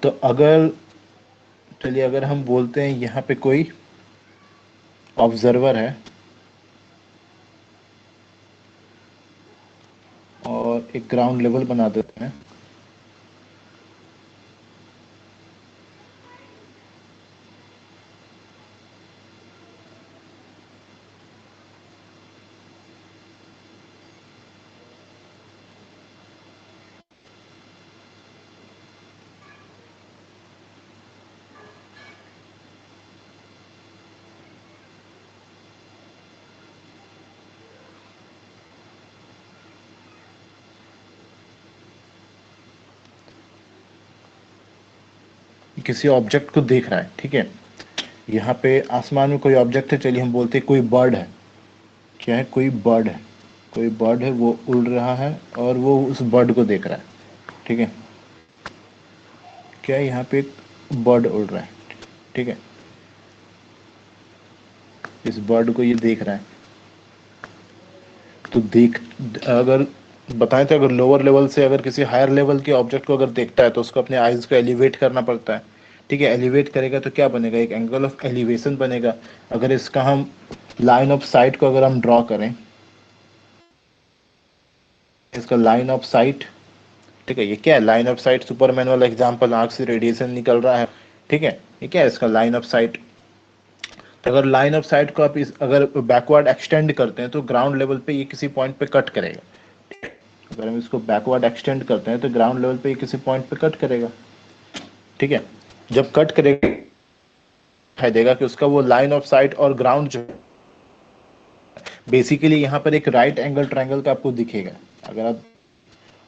तो अगर चलिए अगर हम बोलते हैं यहाँ पे कोई ऑब्जर्वर है और एक ग्राउंड लेवल बना देते हैं। किसी ऑब्जेक्ट को देख रहा है, ठीक है। यहाँ पे आसमान में कोई ऑब्जेक्ट है, चलिए हम बोलते हैं कोई बर्ड है। क्या है? कोई बर्ड है। कोई बर्ड है, वो उड़ रहा है और वो उस बर्ड को देख रहा है, ठीक है। क्या है? यहाँ पे एक बर्ड उड़ रहा है, ठीक है। इस बर्ड को ये देख रहा है। तो देख अगर बताएं तो अगर लोअर लेवल से अगर किसी हायर लेवल के ऑब्जेक्ट को अगर देखता है तो उसको अपने आइज को एलिवेट करना पड़ता है, ठीक है। एलिवेट करेगा तो क्या बनेगा? एक एंगल ऑफ एलिवेशन बनेगा। अगर इसका हम लाइन ऑफ साइट को अगर हम ड्रॉ करें, इसका लाइन ऑफ साइट, ठीक है। ये क्या है? लाइन ऑफ साइट सुपरमैन वाला एग्जांपल, आंख से रेडिएशन निकल रहा है, ठीक है। ये क्या है? इसका लाइन ऑफ साइट। तो अगर लाइन ऑफ साइट को आप इस अगर बैकवर्ड एक्सटेंड करते हैं तो ग्राउंड लेवल पे ये किसी पॉइंट पे कट करेगा। अगर हम इसको बैकवर्ड एक्सटेंड करते हैं तो ग्राउंड लेवल पे ये किसी पॉइंट पे कट करेगा, ठीक है। जब कट करेगा दिखाई देगा कि उसका वो लाइन ऑफ साइट और ग्राउंड जो बेसिकली यहाँ पर एक राइट एंगल ट्रायंगल का आपको दिखेगा। अगर आप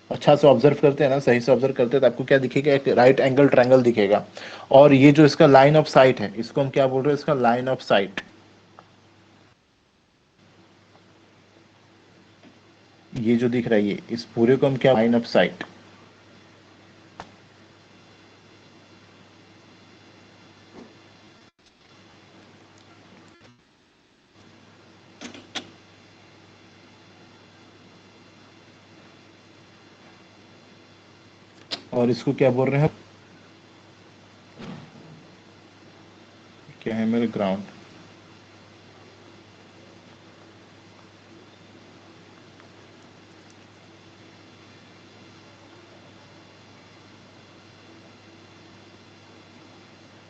अच्छा से ऑब्जर्व करते हैं ना, सही से ऑब्जर्व करते हैं तो आपको क्या दिखेगा? एक राइट एंगल ट्रायंगल दिखेगा। और ये जो इसका लाइन ऑफ साइट है, इसको हम क्या बोल रहे हैं? इसका लाइन ऑफ साइट। ये जो दिख रहा है, ये इस पूरे को हम क्या, लाइन ऑफ साइट। और इसको क्या बोल रहे हैं? क्या है मेरे? ग्राउंड।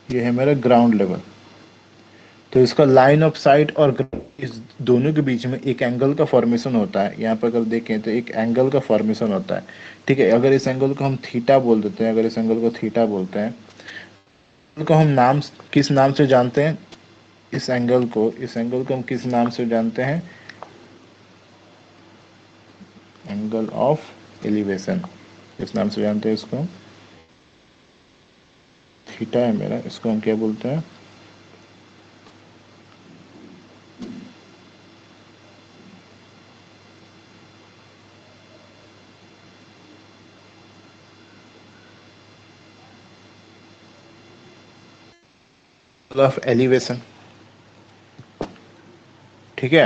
ये है मेरा ग्राउंड लेवल। तो इसका लाइन ऑफ साइट और इस दोनों के बीच में एक एंगल का फॉर्मेशन होता है। यहाँ पर अगर देखें तो एक एंगल का फॉर्मेशन होता है, ठीक है। अगर इस एंगल को हम थीटा बोल देते हैं, अगर इस एंगल को थीटा बोलते हैं, को हम नाम किस नाम से जानते हैं? इस एंगल को हम किस नाम से जानते हैं? Angle of elevation. इस नाम से जानते हैं इसको। थीटा है मेरा, इसको हम क्या बोलते हैं? ऑफ एलिवेशन, ठीक है।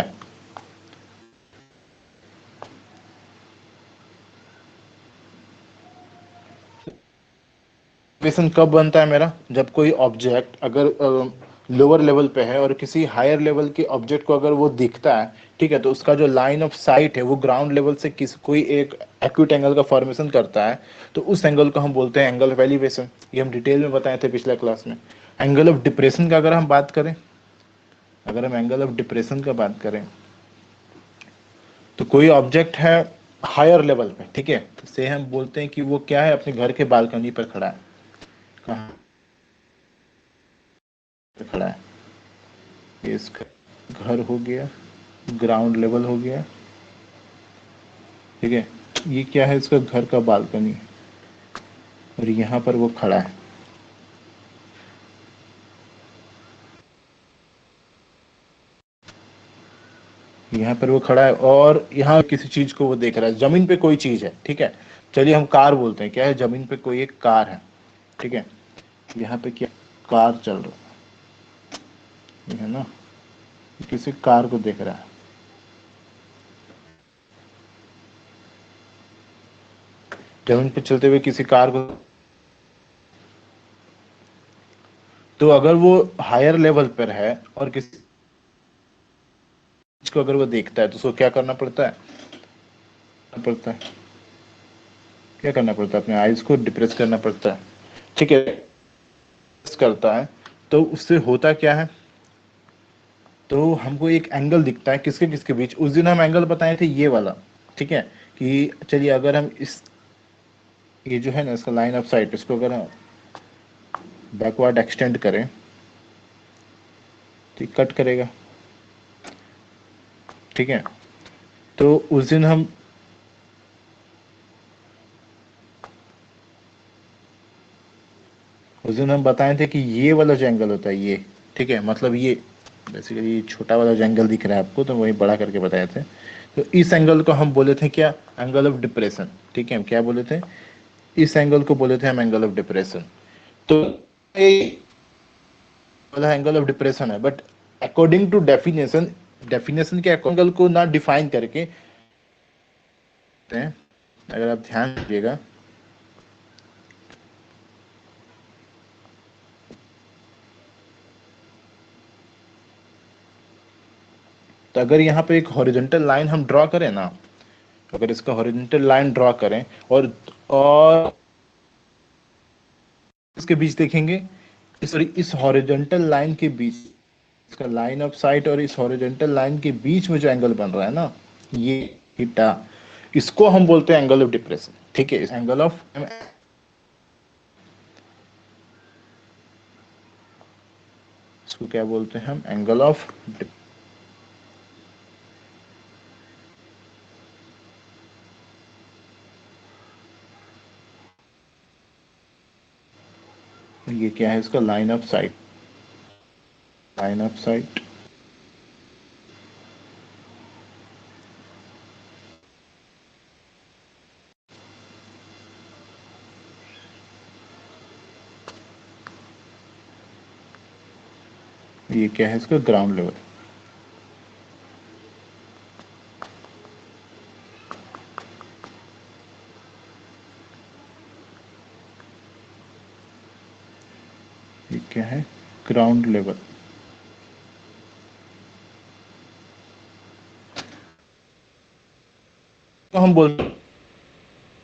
एलिवेशन कब बनता है मेरा? जब कोई ऑब्जेक्ट अगर लोअर लेवल पे है और किसी हायर लेवल के ऑब्जेक्ट को अगर वो दिखता है, ठीक है, तो उसका जो लाइन ऑफ साइट है वो ग्राउंड लेवल से किस कोई एक एक्यूट एंगल का फॉर्मेशन करता है, तो उस एंगल को हम बोलते हैं एंगल ऑफ एलिवेशन। ये हम डिटेल में बताए थे पिछले क्लास में। एंगल ऑफ डिप्रेशन का अगर हम बात करें, अगर हम एंगल ऑफ डिप्रेशन का बात करें, तो कोई ऑब्जेक्ट है हायर लेवल पे, ठीक है, तो से हम बोलते हैं कि वो क्या है? अपने घर के बालकनी पर खड़ा है। कहाँ पे खड़ा है? ये इसका घर हो गया, ग्राउंड लेवल हो गया, ठीक है। ये क्या है? इसका घर का बालकनी, और यहाँ पर वो खड़ा है। यहाँ पर वो खड़ा है और यहाँ किसी चीज को वो देख रहा है। जमीन पे कोई चीज है, ठीक है। चलिए हम कार बोलते हैं। क्या है? जमीन पे कोई एक कार है, ठीक है। यहाँ पे क्या? कार चल रहा है ना, किसी कार को देख रहा है। जमीन पे चलते हुए किसी कार को, तो अगर वो हायर लेवल पर है और किसी को अगर वो देखता है तो उसको क्या करना पड़ता है, क्या करना पड़ता है, अपने आईज को डिप्रेस करना पड़ता है। ठीक है, करता है तो उससे होता क्या है, तो हमको एक एंगल दिखता है किसके किसके बीच। उस दिन हम एंगल बताए थे ये वाला, ठीक है, कि चलिए अगर हम इस, ये जो है ना इसका लाइन ऑफ साइट, इसको अगर हम बैकवर्ड एक्सटेंड करें तो कट करेगा। ठीक है, तो उस दिन हम बताए थे कि ये वाला जो एंगल होता है ये, ठीक है, मतलब ये बेसिकली छोटा वाला जो एंगल दिख रहा है आपको, तो वही बड़ा करके बताए थे। तो इस एंगल को हम बोले थे क्या, एंगल ऑफ डिप्रेशन। ठीक है, हम क्या बोले थे, इस एंगल को बोले थे हम एंगल ऑफ डिप्रेशन। तो ये वाला एंगल ऑफ डिप्रेशन है, but according to definition, definition के एंगल को ना डिफाइन करके, अगर आप ध्यान दीजिएगा, तो अगर यहाँ पे एक हॉरिजॉन्टल लाइन हम ड्रॉ करें ना, अगर इसका हॉरिजॉन्टल लाइन ड्रॉ करें और इसके बीच देखेंगे, इस हॉरिजॉन्टल लाइन के बीच, इसका लाइन ऑफ साइट और इस हॉरिजॉन्टल लाइन के बीच में जो एंगल बन रहा है ना, ये थीटा, इसको हम बोलते हैं एंगल ऑफ डिप्रेशन। ठीक है, इस एंगल ऑफ, इसको क्या बोलते हैं हम, एंगल ऑफ, ये क्या है इसका line of site, line of site, ये क्या है इसका ग्राउंड लेवल। ये क्या है, ग्राउंड लेवल। तो हम बोलते हैं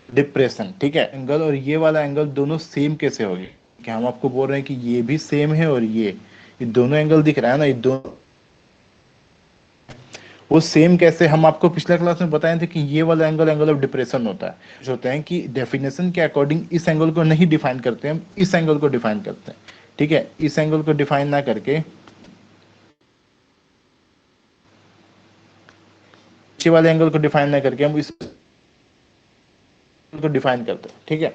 डिप्रेशन। ठीक है, एंगल और ये वाला एंगल दोनों सेम कैसे हो गए, कि हम आपको बोल रहे हैं कि ये भी सेम है और ये दोनों एंगल दिख रहा है ना, ये दोनों, वो सेम कैसे, हम आपको पिछले क्लास में बताए थे कि ये वाला एंगल एंगल ऑफ डिप्रेशन होता है। जो होता है कि डेफिनेशन के अकॉर्डिंग इस एंगल को नहीं डिफाइन करते, हम इस एंगल को डिफाइन करते हैं। ठीक है, इस एंगल को डिफाइन ना करके नीचे वाले एंगल को डिफाइन ना करके हम इस को डिफाइन करते हैं। ठीक है,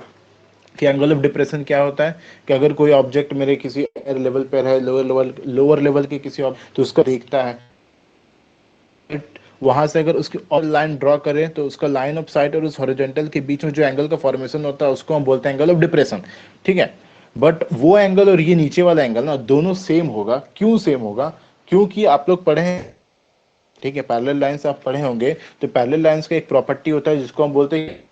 कि एंगल ऑफ डिप्रेशन क्या होता है, कि अगर कोई ऑब्जेक्ट मेरे किसी लेवल पर है, लोअर लेवल के किसी तो उसको देखता है, वहां से अगर उसकी और लाइन ड्रॉ करें तो उसका लाइन ऑफ साइट और उस हॉरिजॉन्टल के बीच में जो एंगल का फॉर्मेशन होता है उसको हम बोलते हैं एंगल ऑफ डिप्रेशन। ठीक है, बट वो एंगल और ये नीचे वाला एंगल ना दोनों सेम होगा। क्यों सेम होगा, क्योंकि आप लोग पढ़े हैं, ठीक है, पैरेलल लाइंस आप पढ़े होंगे, तो पैरेलल लाइंस का एक प्रॉपर्टी होता है जिसको हम बोलते हैं,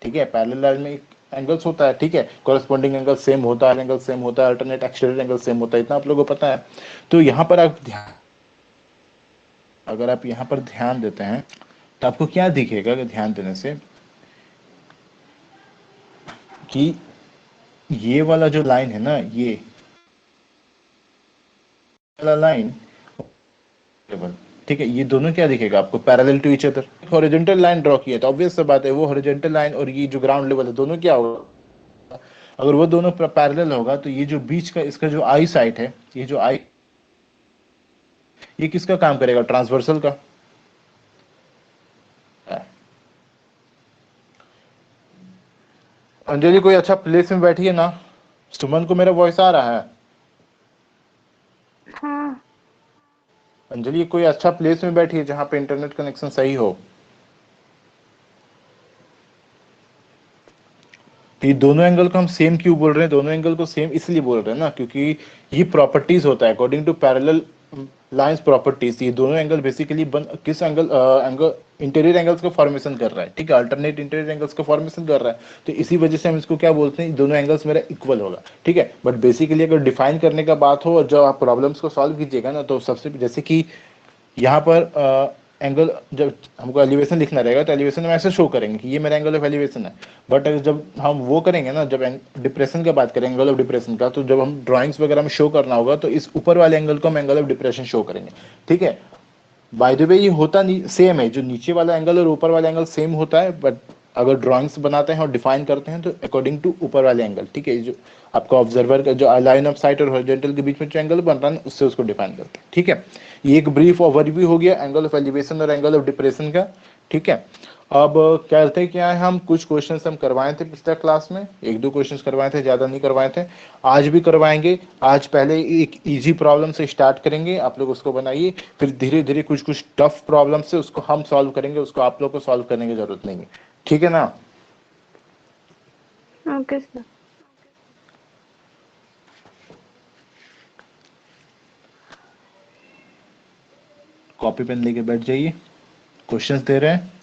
ठीक है, पैरेलल लाइन में एंगल्स होता है, ठीक है, कॉरेस्पॉन्डिंग एंगल सेम होता है, एंगल सेम होता है, अल्टरनेट एक्सटेंडेड एंगल सेम होता है, इतना आप लोगों को पता है। तो यहाँ पर आप ध्यान, अगर आप यहाँ पर ध्यान देते हैं तो आपको क्या दिखेगा, अगर ध्यान देने से, कि ये वाला जो लाइन है ना, ये वाला लाइन, ठीक है, ये दोनों क्या दिखेगा आपको, parallel to each other. Horizontal line draw की है तो ऑब्वियस सा बात है, वो हॉरिजॉन्टल लाइन और ये जो ग्राउंड लेवल है दोनों क्या होगा, अगर वो दोनों पैरेलल होगा तो ये जो बीच का इसका जो आई साइट है, ये जो आई, ये किसका काम करेगा, ट्रांसवर्सल का। अंजलि कोई अच्छा प्लेस में बैठी है ना, सुमन को मेरा वॉइस आ रहा है। हाँ। अंजलि कोई अच्छा प्लेस में बैठी है जहां पे इंटरनेट कनेक्शन सही हो। तो ये दोनों एंगल को हम सेम क्यों बोल रहे हैं, दोनों एंगल को सेम इसलिए बोल रहे हैं ना, क्योंकि ये प्रॉपर्टीज होता है according to parallel lines properties, ये दोनों एंगल बेसिकली किस एंगल एंगल इंटीरियर एंगल्स को फॉर्मेशन कर रहा है, ठीक है, अल्टरनेट इंटीरियर एंगल्स को फॉर्मेशन कर रहा है। तो इसी वजह से हम इसको क्या बोलते हैं, दोनों एंगल्स मेरा इक्वल होगा, ठीक है। बट बेसिकली अगर डिफाइन करने का बात हो और जब आप प्रॉब्लम्स को सॉल्व कीजिएगा ना, तो सबसे जैसे कि यहाँ पर एंगल जब हमको एलिवेशन लिखना रहेगा तो एलिवेशन में ऐसे शो करेंगे कि ये मेरा एंगल ऑफ एलिवेशन है। बट अगर जब हम वो करेंगे ना, जब डिप्रेशन की बात करेंगे एंगल ऑफ डिप्रेशन का, तो जब हम ड्राइंग्स वगैरह में शो करना होगा तो इस ऊपर वाले एंगल को हम एंगल ऑफ डिप्रेशन शो करेंगे, ठीक है। बाय द वे ये होता नहीं सेम है, जो नीचे वाला एंगल और ऊपर वाला एंगल सेम होता है, बट अगर ड्राइंग्स बनाते हैं और डिफाइन करते हैं तो अकॉर्डिंग टू ऊपर वाले एंगल, ठीक है, जो आपका ऑब्जर्वर का जो लाइन ऑफ साइट और हॉरिजॉन्टल के बीच में जो एंगल बन रहा है उससे उसको डिफाइन करते हैं, ठीक है। ये एक ब्रीफ ओवरव्यू हो गया एंगल ऑफ एलिवेशन और एंगल ऑफ डिप्रेशन का, ठीक है। अब कहते क्या है, हम कुछ क्वेश्चंस हम करवाए थे पिछले क्लास में, एक दो क्वेश्चंस करवाए थे, ज्यादा नहीं करवाए थे, आज भी करवाएंगे। आज पहले एक इजी प्रॉब्लम से स्टार्ट करेंगे, आप लोग उसको बनाइए, फिर धीरे धीरे कुछ कुछ टफ प्रॉब्लम से उसको हम सॉल्व करेंगे, उसको आप लोग को सॉल्व करने की जरूरत नहीं है, ठीक है ना। Okay sir. कॉपी पेन लेके बैठ जाइए, क्वेश्चंस दे रहे हैं।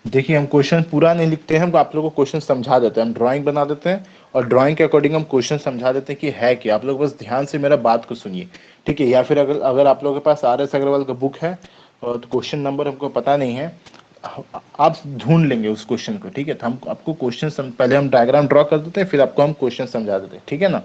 देखिए हम क्वेश्चन पूरा नहीं लिखते हैं, हम आप लोगों को क्वेश्चन समझा देते हैं, हम ड्राइंग बना देते हैं और ड्राइंग के अकॉर्डिंग हम क्वेश्चन समझा देते हैं कि है क्या। आप लोग बस ध्यान से मेरा बात को सुनिए, ठीक है। या फिर अगर अगर आप लोगों के पास RS अग्रवाल का बुक है और तो क्वेश्चन नंबर हमको पता नहीं है, आप ढूंढ लेंगे उस क्वेश्चन को, ठीक है। तो हम आपको क्वेश्चन पहले हम डायग्राम ड्रॉ कर देते हैं, फिर आपको हम क्वेश्चन समझा देते हैं, ठीक है ना।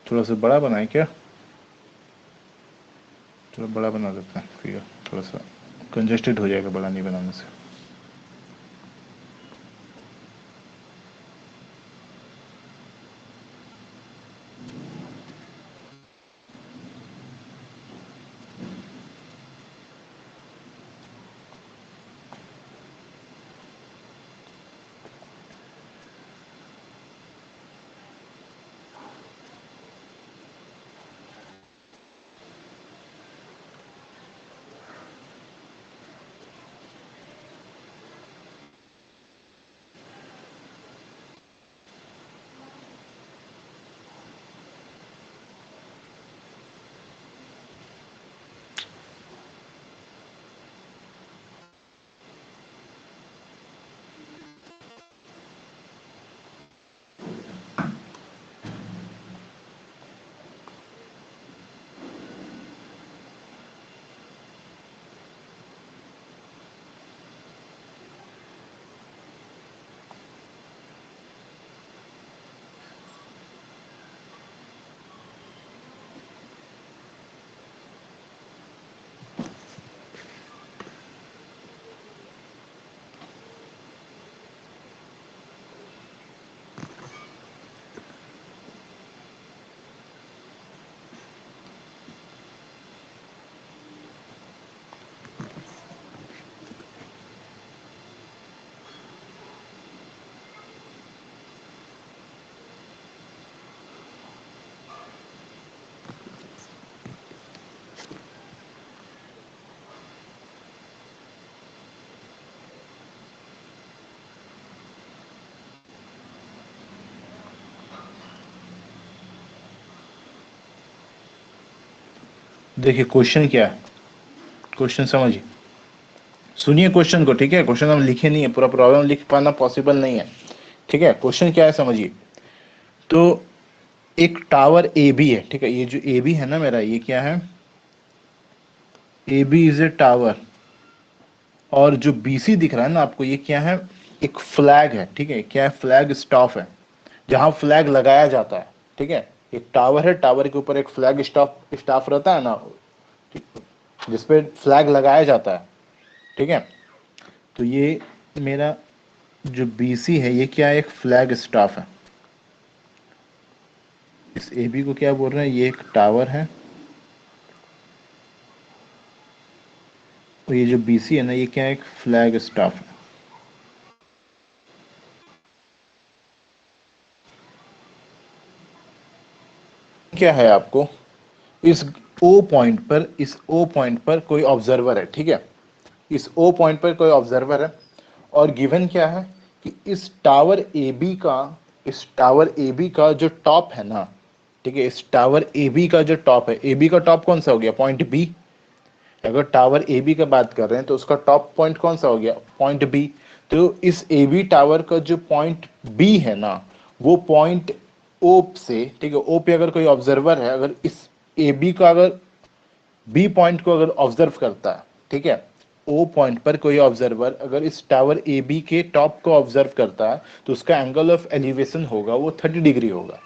थोड़ा सा बड़ा बनाए क्या, थोड़ा बड़ा बना देते हैं, फिर थोड़ा सा कंजेस्टेड हो जाएगा बड़ा नहीं बनाने से। देखिए क्वेश्चन क्या है, क्वेश्चन समझिए, सुनिए क्वेश्चन को, ठीक है। क्वेश्चन हम लिखे नहीं है, पूरा प्रॉब्लम लिख पाना पॉसिबल नहीं है, ठीक है। क्वेश्चन क्या है समझिए। तो एक टावर ए बी है, ठीक है, ये जो ए बी है ना मेरा, ये क्या है, A B is a tower. और जो बी सी दिख रहा है ना आपको, ये क्या है, एक फ्लैग है, ठीक है, क्या है, फ्लैग स्टाफ है, जहां फ्लैग लगाया जाता है, ठीक है। एक टावर है, टावर के ऊपर एक फ्लैग स्टाफ स्टाफ रहता है ना, जिसपे फ्लैग लगाया जाता है, ठीक है। तो ये मेरा जो बीसी है, ये क्या है, एक फ्लैग स्टाफ है। इस एबी को क्या बोल रहे हैं, ये एक टावर है, और ये जो बीसी है ना, ये क्या है, एक फ्लैग स्टाफ है। क्या है आपको, इस ओ पॉइंट पर, इस ओ पॉइंट पर कोई ऑब्जर्वर है, ठीक है। इस ओ पॉइंट पर कोई ऑब्जर्वर है, और गिवन क्या है कि इस टावर ए बी का, इस टावर ए बी का जो टॉप है ना, ठीक है, इस टावर ए बी का जो टॉप है, ए बी का टॉप कौन सा हो गया, पॉइंट बी। अगर टावर ए बी का बात कर रहे हैं तो उसका टॉप पॉइंट कौन सा हो गया, पॉइंट बी। तो इस ए बी टावर का जो पॉइंट बी है ना, वो पॉइंट ओ से, ठीक है, ओ पे अगर कोई ऑब्जर्वर है, अगर इस ए बी का अगर बी पॉइंट को अगर ऑब्जर्व करता है, ठीक है, ओ पॉइंट पर कोई ऑब्जर्वर अगर इस टावर ए बी के टॉप को ऑब्जर्व करता है, तो उसका एंगल ऑफ एलिवेशन होगा वो 30 डिग्री होगा,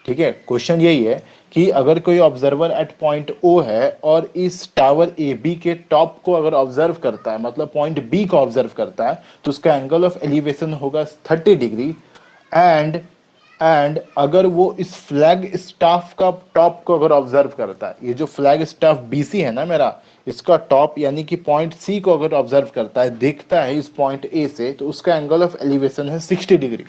ठीक है। क्वेश्चन यही है कि अगर कोई ऑब्जर्वर एट पॉइंट ओ है और इस टावर ए बी के टॉप को अगर ऑब्जर्व करता है, मतलब पॉइंट बी को ऑब्जर्व करता है, तो उसका एंगल ऑफ एलिवेशन होगा 30 डिग्री। एंड अगर वो इस फ्लैग स्टाफ का टॉप को अगर ऑब्जर्व करता है, ये जो फ्लैग स्टाफ बीसी है ना मेरा, इसका टॉप यानी कि पॉइंट सी को अगर ऑब्जर्व करता है, देखता है इस पॉइंट ए से, तो उसका एंगल ऑफ एलिवेशन है 60 डिग्री।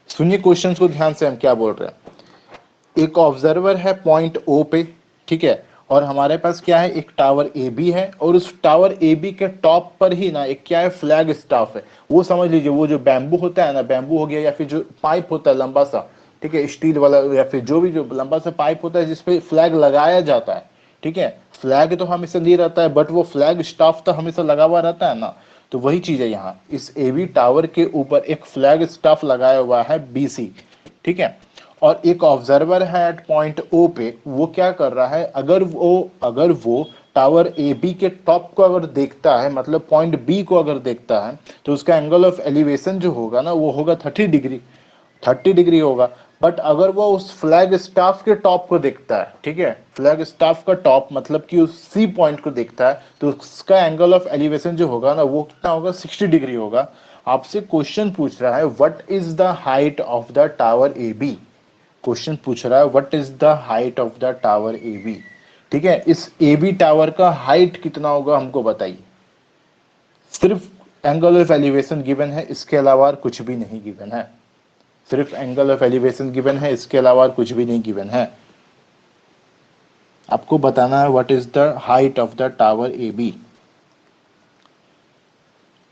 सुनिए क्वेश्चन को ध्यान से, हम क्या बोल रहे हैं। एक ऑब्जर्वर है पॉइंट ओ पे, ठीक है, और हमारे पास क्या है, एक टावर ए बी है, और उस टावर ए बी के टॉप पर ही ना एक क्या है, फ्लैग स्टाफ है। वो समझ लीजिए, वो जो बैम्बू होता है ना, बैम्बू हो गया, या फिर जो पाइप होता है लंबा सा, ठीक है, स्टील वाला, या फिर जो भी जो लंबा सा पाइप होता है जिसपे फ्लैग लगाया जाता है, ठीक है। फ्लैग तो हमेशा नहीं रहता है, बट वो फ्लैग स्टाफ तो हमेशा लगा हुआ रहता है ना। तो वही चीज है यहाँ, इस एबी टावर के ऊपर एक फ्लैग स्टाफ लगाया हुआ है बीसी, ठीक है। और एक ऑब्जर्वर है एट पॉइंट ओ पे, वो क्या कर रहा है, अगर वो टावर ए बी के टॉप को अगर देखता है, मतलब पॉइंट बी को अगर देखता है, तो उसका एंगल ऑफ एलिवेशन जो होगा ना, वो होगा 30 डिग्री, 30 डिग्री होगा। बट अगर वो उस फ्लैग स्टाफ के टॉप को देखता है, ठीक है, फ्लैग स्टाफ का टॉप मतलब कि उस सी पॉइंट को देखता है, तो उसका एंगल ऑफ एलिवेशन जो होगा ना, वो कितना होगा, 60 डिग्री होगा। आपसे क्वेश्चन पूछ रहा है what is the height of the tower A B. Question पूछ रहा है what is the height of the tower A B, ठीक है। इस ए बी टावर का हाइट कितना होगा हमको बताइए। सिर्फ एंगल ऑफ एलिवेशन गिवन है, इसके अलावा कुछ भी नहीं गिवन है। सिर्फ एंगल ऑफ एलिवेशन गिवन है, इसके अलावा कुछ भी नहीं गिवन है। आपको बताना है what is the height of the tower A B.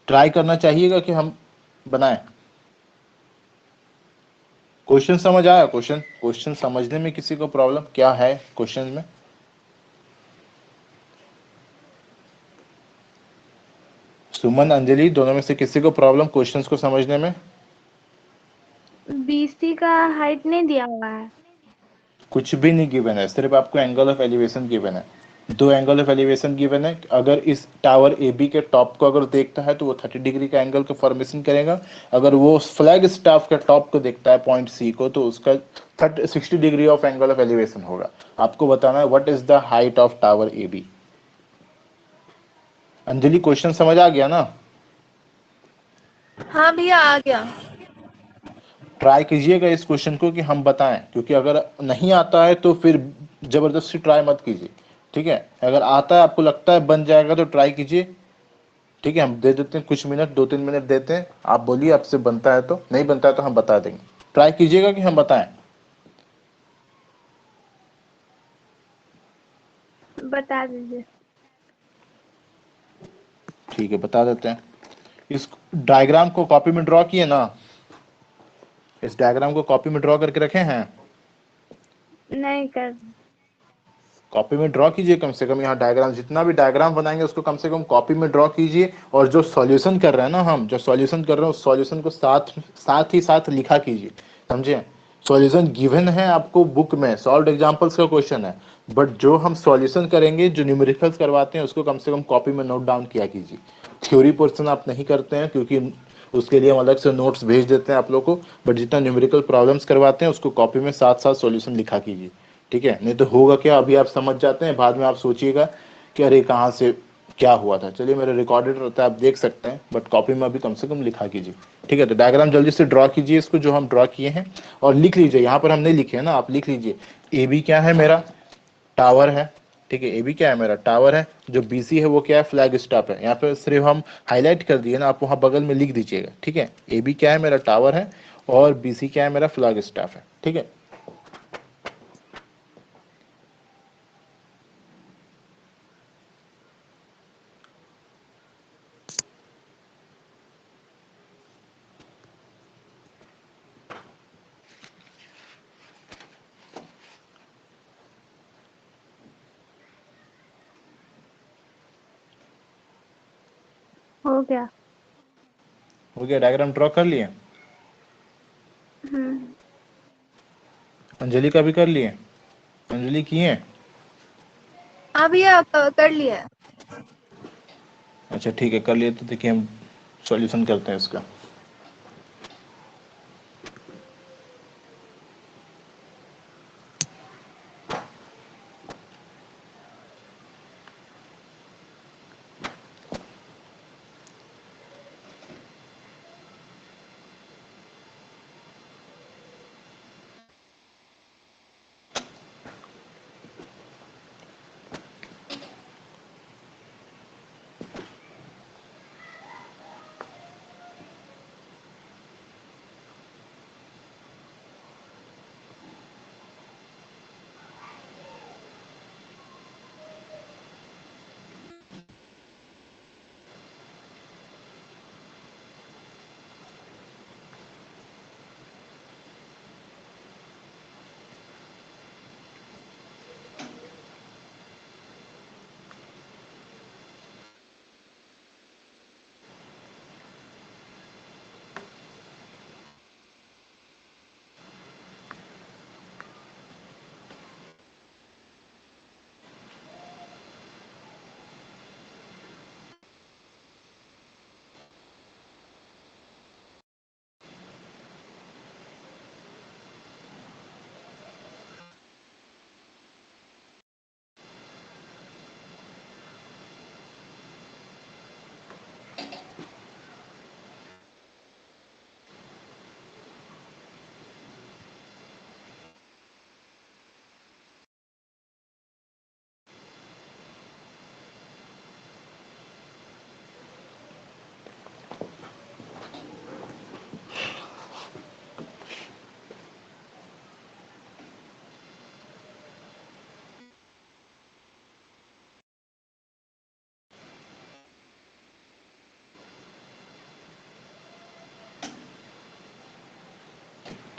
Try करना चाहिएगा कि हम बनाएं। क्वेश्चन समझ आया, क्वेश्चन क्वेश्चन समझने में किसी को प्रॉब्लम क्या है क्वेश्चन में। सुमन, अंजलि, दोनों में से किसी को प्रॉब्लम क्वेश्चंस को समझने में। बीसी का हाइट नहीं दिया हुआ है। कुछ भी नहीं गिवन है, सिर्फ आपको एंगल ऑफ एलिवेशन गिवन है। दो एंगल ऑफ एलिवेशन गिवन है। अगर इस टावर ए बी के टॉप को अगर देखता है तो वो 30 डिग्री का एंगल का फॉर्मेशन करेगा। अगर वो फ्लैग स्टाफ के टॉप को देखता है पॉइंट सी को, तो उसका 60 degree of angle of elevation होगा। आपको बताना है what is the height of tower A B. Anjali, question समझ आ गया ना। हाँ भैया आ गया। ट्राई कीजिएगा इस क्वेश्चन को कि हम बताएं, क्योंकि अगर नहीं आता है तो फिर जबरदस्ती ट्राई मत कीजिए, ठीक है। अगर आता है, आपको लगता है बन जाएगा, तो ट्राई कीजिए, ठीक है। हम दे देते हैं कुछ मिनट, 2-3 मिनट देते हैं। आप बोलिए आपसे बनता है, तो नहीं बनता है तो हम बता देंगे। ट्राई कीजिएगा कि हम बताएं। बता दीजिए। ठीक है, बता देते हैं। इस डायग्राम को कॉपी में ड्रॉ किए ना, इस डायग्राम को कॉपी में ड्रॉ करके रखे हैं। नहीं कर। कॉपी में ड्रॉ कीजिए कम से कम। यहाँ डायग्राम, जितना भी डायग्राम बनाएंगे उसको कम से कम कॉपी में ड्रॉ कीजिए। और जो सॉल्यूशन कर रहे हैं ना, हम जो सॉल्यूशन कर रहे हैं उस सॉल्यूशन को साथ ही साथ लिखा कीजिए, समझे। सॉल्यूशन गिवन है आपको बुक में, सॉल्व एग्जांपल्स का क्वेश्चन है, बट जो हम सॉल्यूशन करेंगे, जो न्यूमेरिकल्स करवाते हैं, उसको कम से कम कॉपी में नोट डाउन किया कीजिए। थ्योरी पोर्शन आप नहीं करते हैं, क्योंकि उसके लिए हम अलग से नोट्स भेज देते हैं आप लोग को, बट जितना न्यूमेरिकल प्रॉब्लम्स करवाते हैं उसको कॉपी में साथ साथ सॉल्यूशन लिखा कीजिए, ठीक है? नहीं तो होगा क्या, अभी आप समझ जाते हैं, बाद में आप सोचिएगा कि अरे कहाँ से क्या हुआ था। चलिए मेरा रिकॉर्डेड रहता है, आप देख सकते हैं, बट कॉपी में अभी कम से कम लिखा कीजिए, ठीक है? तो डायग्राम जल्दी से ड्रॉ कीजिए इसको जो हम ड्रॉ किए हैं, और लिख लीजिए, यहाँ पर हम नहीं लिखे हैं ना, आप लिख लीजिए। ए बी क्या है मेरा, टावर है, ठीक है? ए बी क्या है मेरा, टावर है। जो बी सी है वो क्या है, फ्लैग स्टॉप है। यहाँ पे सिर्फ हम हाईलाइट कर दिए ना, आप वहाँ बगल में लिख दीजिएगा, ठीक है? ए बी क्या है मेरा, टावर है, और बी सी क्या है मेरा, फ्लैग स्टॉप है, ठीक है? हो गया। हो गया, डायग्राम ड्रॉ कर लिए? हम्म। अंजलि का भी कर लिए? अंजलि किए? हाँ भैया कर लिया। अच्छा ठीक है, कर लिए तो देखिए हम सॉल्यूशन करते हैं इसका।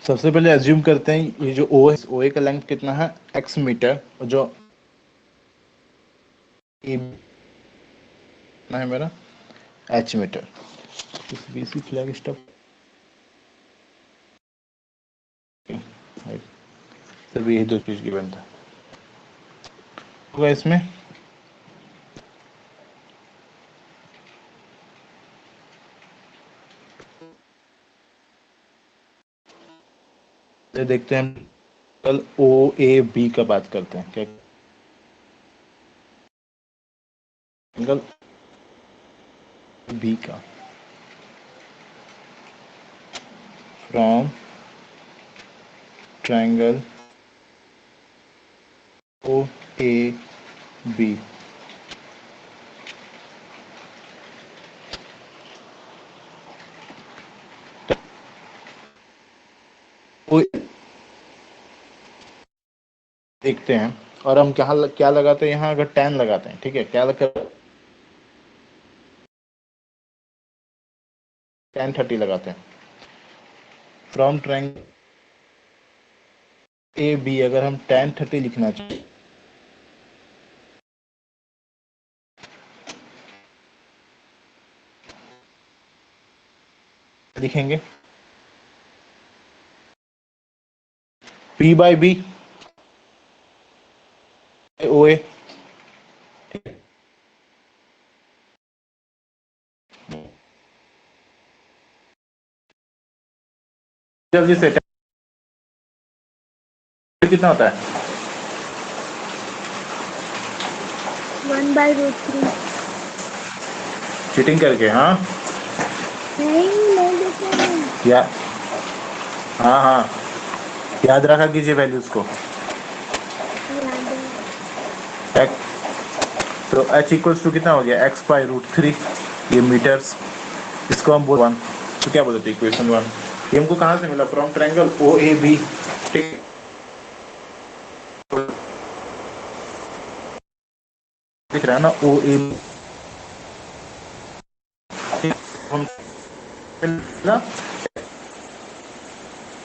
सबसे पहले एज्यूम करते हैं ये जो ओ है, ओ ए का लेंथ कितना है, एक्स मीटर, और जो ए कितना है मेरा, एच मीटर। इस बीसी फ्लैग स्टॉप सिर्फ यही दो चीज गिवन था, होगा इसमें। ये देखते हैं, कल ओ ए बी का बात करते हैं, क्या एंगल बी का, from triangle O A B, वो देखते हैं। और हम क्या लगाते हैं यहाँ, अगर टेन लगाते हैं, ठीक है, क्या लगा, 10 30 लगाते हैं। फ्रॉम ट्रायंगल ए बी अगर हम 10 30 लिखना चाहें, लिखेंगे पी बाई बी ओ ए, जल्दी से कितना होता है? 1/√3। चीटिंग करके? हाँ नहीं देखा नहीं। या हाँ हाँ, याद रखा कीजिए वैल्यूज को। याद है। तो h इक्वल्स टू कितना हो गया? x/√3, ये मीटर्स। इसको हम बोल 1, तो क्या बोलते हैं इक्वेशन 1? ये हमको कहाँ से मिला? From triangle O A B. ठीक, दिख रहा है ना ओ ए, हम मिला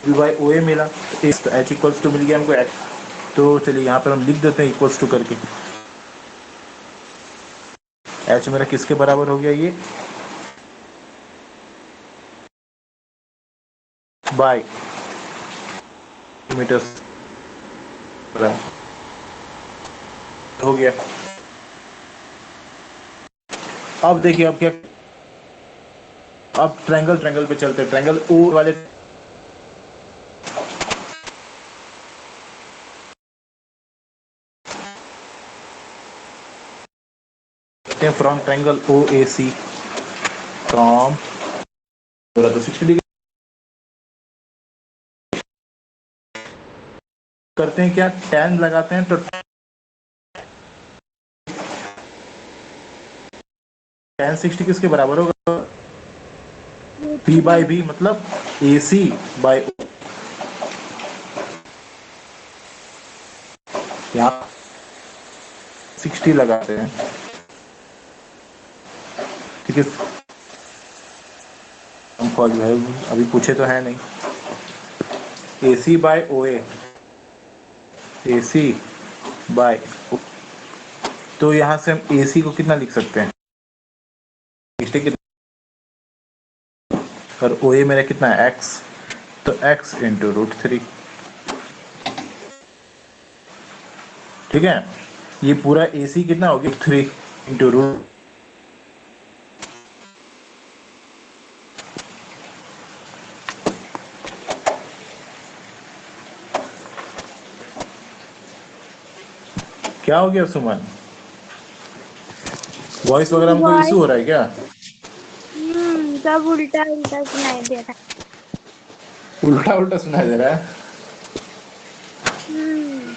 बाई ओ ए मिला, तो h इक्वल्स टू मिल गया हमको h। तो चलिए यहाँ पर हम लिख देते हैं इक्वल्स टू करके। h मेरा किसके बराबर हो गया? ये बाय मीटर्स हो गया। अब देखिए अब क्या, अब ट्रायंगल पे चलते हैं। ट्रायंगल ओ वाले from triangle O A C, from पूरा तो 60 डिग्री करते हैं क्या? tan लगाते हैं, तो tan 60 किसके बराबर होगा? p बाई बी, मतलब ए सी बाई, यहाँ 60 लगाते हैं। ठीक है, हम फौज भाई अभी पूछे तो है नहीं। ए सी by O A C by, तो यहाँ से हम ए सी को कितना लिख सकते हैं? 60 कितना, और ओ ए मेरा कितना है? x, तो x इंटू √3। ठीक है, ये पूरा ए सी कितना हो गया? 3 इंटू रूट, क्या हो गया सुमन? वॉइस वगैरह में कोई इशू हो रहा है क्या? सब उल्टा उल्टा सुनाई दे रहा उल्टा उल्टा सुनाई दे रहा है? है।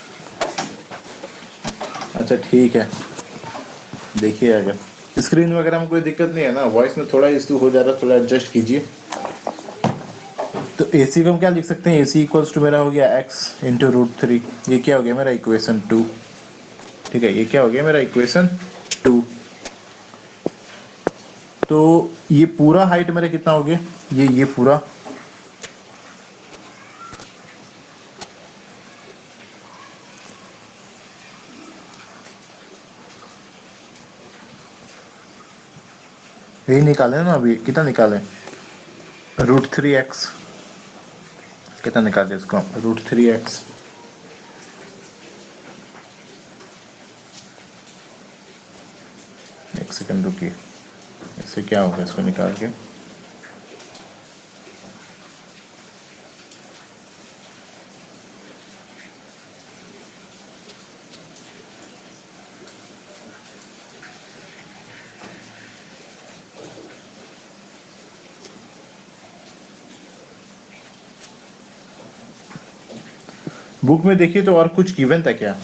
अच्छा ठीक है, देखिए अगर स्क्रीन वगैरह में कोई दिक्कत नहीं है ना, वॉइस में थोड़ा इशू हो जा रहा है, थोड़ा एडजस्ट कीजिए। तो ए सी को हम क्या लिख सकते हैं? ए सी इक्वल्स टू मेरा हो गया x इंटू √3। ये क्या हो गया मेरा? इक्वेशन 2। ठीक है, ये क्या हो गया मेरा? इक्वेशन 2। तो ये पूरा हाइट मेरा कितना हो गया? ये पूरा, यही निकाले ना अभी। कितना निकाले? √3x। कितना निकाले इसको? √3x। एक सेकंड रुकिए, इससे क्या होगा इसको निकाल के? बुक में देखिए तो और कुछ गिवन था क्या?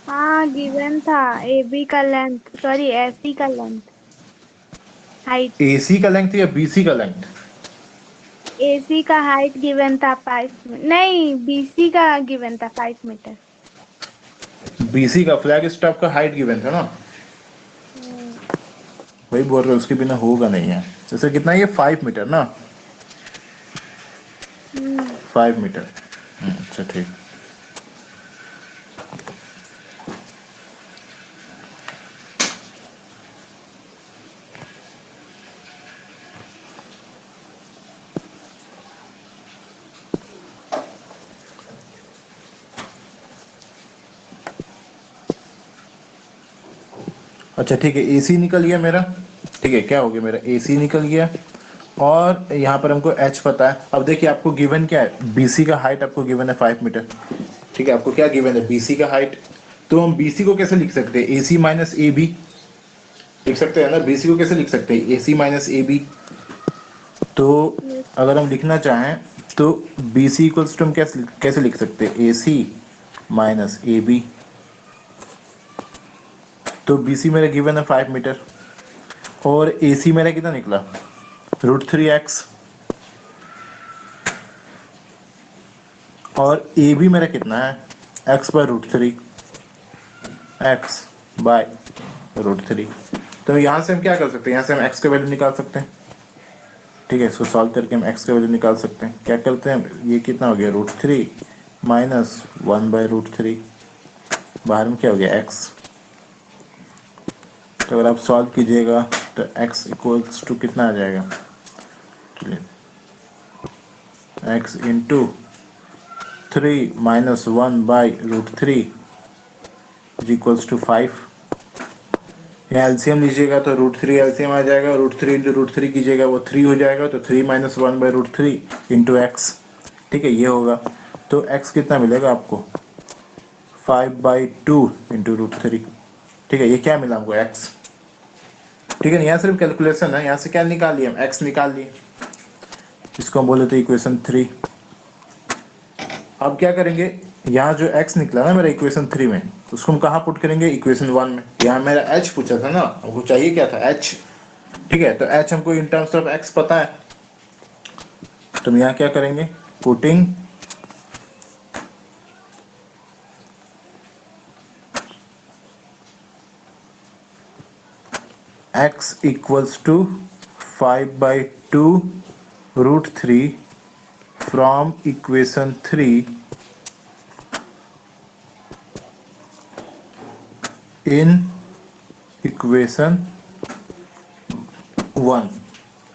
हाँ गिवन था। ए बी का लेंथ, सॉरी एस सी का लेंथ, हाइट। ए सी का लेंथ या बी सी का लेंथ? ए सी का हाइट गिवन था 5, नहीं बी सी का गिवन था 5 मीटर। बी सी का फ्लैग स्टॉप का हाइट गिवन था ना? वही बोल रहे, उसके बिना होगा नहीं है। जैसे कितना? ये 5 मीटर ना? 5 मीटर। अच्छा ठीक। अच्छा ठीक है, ए सी निकल गया मेरा। ठीक है, क्या हो गया मेरा? ए सी निकल गया। और यहाँ पर हमको h पता है। अब देखिए आपको गिवन क्या है, BC का हाइट आपको गिवन है 5 मीटर। ठीक है, आपको क्या गिवन है, BC का हाइट। तो हम BC को कैसे लिख सकते हैं, AC माइनस AB लिख सकते हैं ना। BC को कैसे लिख सकते हैं, AC माइनस AB। तो अगर हम लिखना चाहें तो BC इक्वल्स टू हम कैसे कैसे लिख सकते हैं, AC माइनस AB। तो BC मेरा गिवन है 5 मीटर और AC मेरा कितना निकला, √3x। और AB मेरा कितना है, x/√3, x/√3। तो यहाँ से हम क्या कर सकते हैं, यहाँ से हम x का वैल्यू निकाल सकते हैं। ठीक है, इसको सॉल्व करके हम x का वैल्यू निकाल सकते हैं। क्या करते हैं, ये कितना हो गया, √3 माइनस 1/√3, बाहर में क्या हो गया, x। तो अगर आप सॉल्व कीजिएगा तो x इक्वल्स टू कितना आ जाएगा, चलिए x into 3 minus 1/√3 is equals to 5। यहाँ एलसीएम लीजिएगा तो √3 एलसीएम आ जाएगा, √3 इंटू √3 कीजिएगा वो 3 हो जाएगा, तो 3 माइनस 1/√3 इंटू एक्स। ठीक है, ये होगा। तो x कितना मिलेगा आपको, 5/2 इंटू √3। ठीक है, ये क्या मिला हमको, x। ठीक है, यहाँ सिर्फ कैलकुलेशन है, यहाँ से क्या निकाल लिए हम, x निकाल लिए। इसको हम बोले थे इक्वेशन 3। अब क्या करेंगे, यहाँ जो x निकला ना मेरा इक्वेशन 3 में, उसको हम कहाँ पुट करेंगे, इक्वेशन 1 में। यहाँ मेरा h पूछा था ना, हमको चाहिए क्या था, h। ठीक है, तो h हमको इन टर्म्स ऑफ x पता है। तो हम यहाँ क्या करेंगे, putting x equals to 5/2 √3 from equation 3 in equation 1।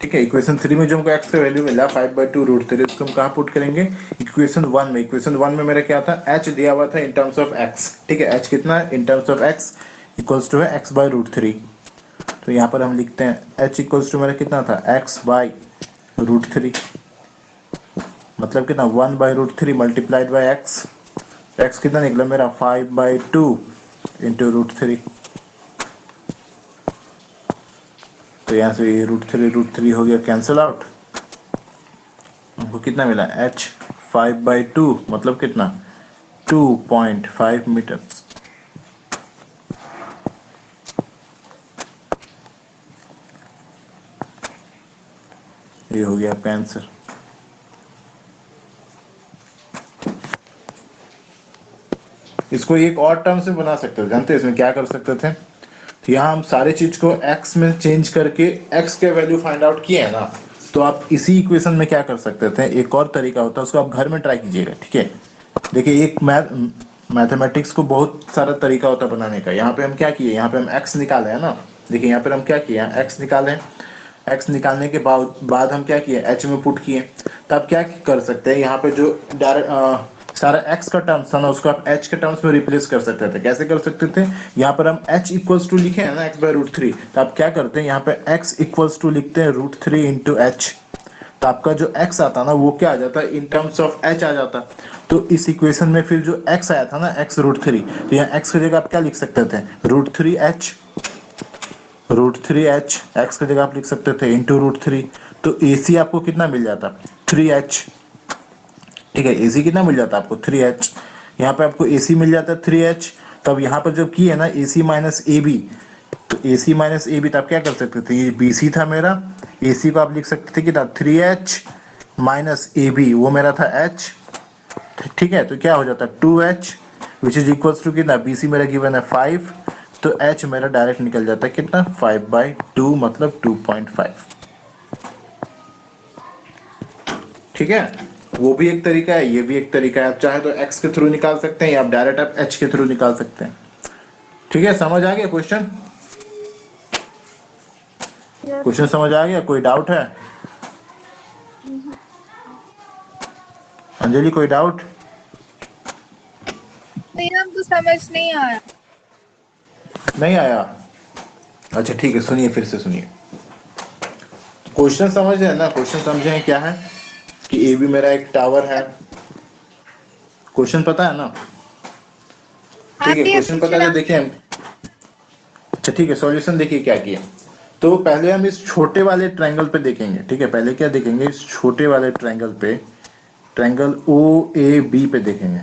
ठीक है, इक्वेशन 3 में जो हमको x का वैल्यू मिला 5/2 √3, उसको हम कहाँ पुट करेंगे, इक्वेशन 1 में। इक्वेशन 1 में मेरा क्या था, h दिया हुआ था इन टर्म्स ऑफ x। ठीक है, h कितना है in terms of x, equals to है x/√3। तो यहाँ पर हम लिखते हैं h इक्वल्स टू मेरा कितना था, x/√3, मतलब कितना 1/√3 मल्टीप्लाइड बाई x। x कितना निकला मेरा, 5/2 इंटू √3। तो यहाँ से ये √3 हो गया कैंसिल आउट। हमको कितना मिला, h 5/2 मतलब कितना, 2.5 मीटर। ये हो गया आपका आंसर। इसको एक और टर्म से बना सकते हो, जानते हैं इसमें क्या कर सकते थे, तो यहाँ हम सारे चीज को x में चेंज करके x के वैल्यू फाइंड आउट किए हैं ना। तो आप इसी इक्वेशन में क्या कर सकते थे, एक और तरीका होता है, उसको आप घर में ट्राई कीजिएगा। ठीक है, देखिए एक मैथमेटिक्स को बहुत सारा तरीका होता है बनाने का। यहाँ पे हम क्या किए, यहाँ पे हम x निकाले है ना। देखिए यहाँ पे हम क्या किए, यहाँ x निकाले, x निकालने के बाद हम क्या किए, h में पुट किए। तो आप क्या कर सकते हैं, यहाँ पे जो डायरेक्ट सारा x का टर्म्स था ना, उसको आप h के टर्म्स में रिप्लेस कर सकते थे। कैसे कर सकते थे, यहाँ पर हम h इक्वल्स टू लिखे हैं ना, x/√3। तो आप क्या करते हैं, यहाँ पे x इक्वल्स टू लिखते हैं √3 इंटू h। तो आपका जो x आता ना वो क्या आ जाता है, इन टर्म्स ऑफ h आ जाता। तो इस इक्वेशन में फिर जो x आया था ना, x√3, तो यहाँ x की जगह आप क्या लिख सकते थे, √3h, √3h x की जगह आप लिख सकते थे इंटू √3। तो AC आपको कितना मिल जाता, 3h। ठीक है, AC कितना मिल जाता है आपको, 3h। यहाँ पे आपको AC मिल जाता है 3h। तब यहाँ पर जब की है ना AC माइनस AB, तो AC माइनस AB, तो आप क्या कर सकते थे, ये BC था मेरा, AC को आप लिख सकते थे कितना, 3h माइनस AB, वो मेरा था h। ठीक है, तो क्या हो जाता है 2h which is equals to कितना, BC मेरा गिवन है 5, तो h मेरा डायरेक्ट निकल जाता है कितना, 5/2 मतलब 2.5। ठीक है, वो भी एक तरीका है, ये भी एक तरीका है। आप चाहे तो x के थ्रू निकाल सकते हैं या आप डायरेक्ट आप h के थ्रू निकाल सकते हैं। ठीक है, समझ आ गया क्वेश्चन, क्वेश्चन समझ आ गया, कोई डाउट है, अंजलि कोई डाउट, नहीं हमको समझ नहीं आया। नहीं आया, अच्छा ठीक है, सुनिए फिर से सुनिए। क्वेश्चन समझ रहे हैं ना, क्वेश्चन समझे हैं क्या है कि ए बी मेरा एक टावर है, क्वेश्चन पता है ना, हाँ ठीक है, ये क्वेश्चन पता है तो देखिए हम, अच्छा ठीक है, सॉल्यूशन देखिए क्या किया। तो पहले हम इस छोटे वाले ट्रायंगल पे देखेंगे, ठीक है, पहले क्या देखेंगे, इस छोटे वाले ट्रायंगल पे, ट्रायंगल ओ ए बी पे देखेंगे।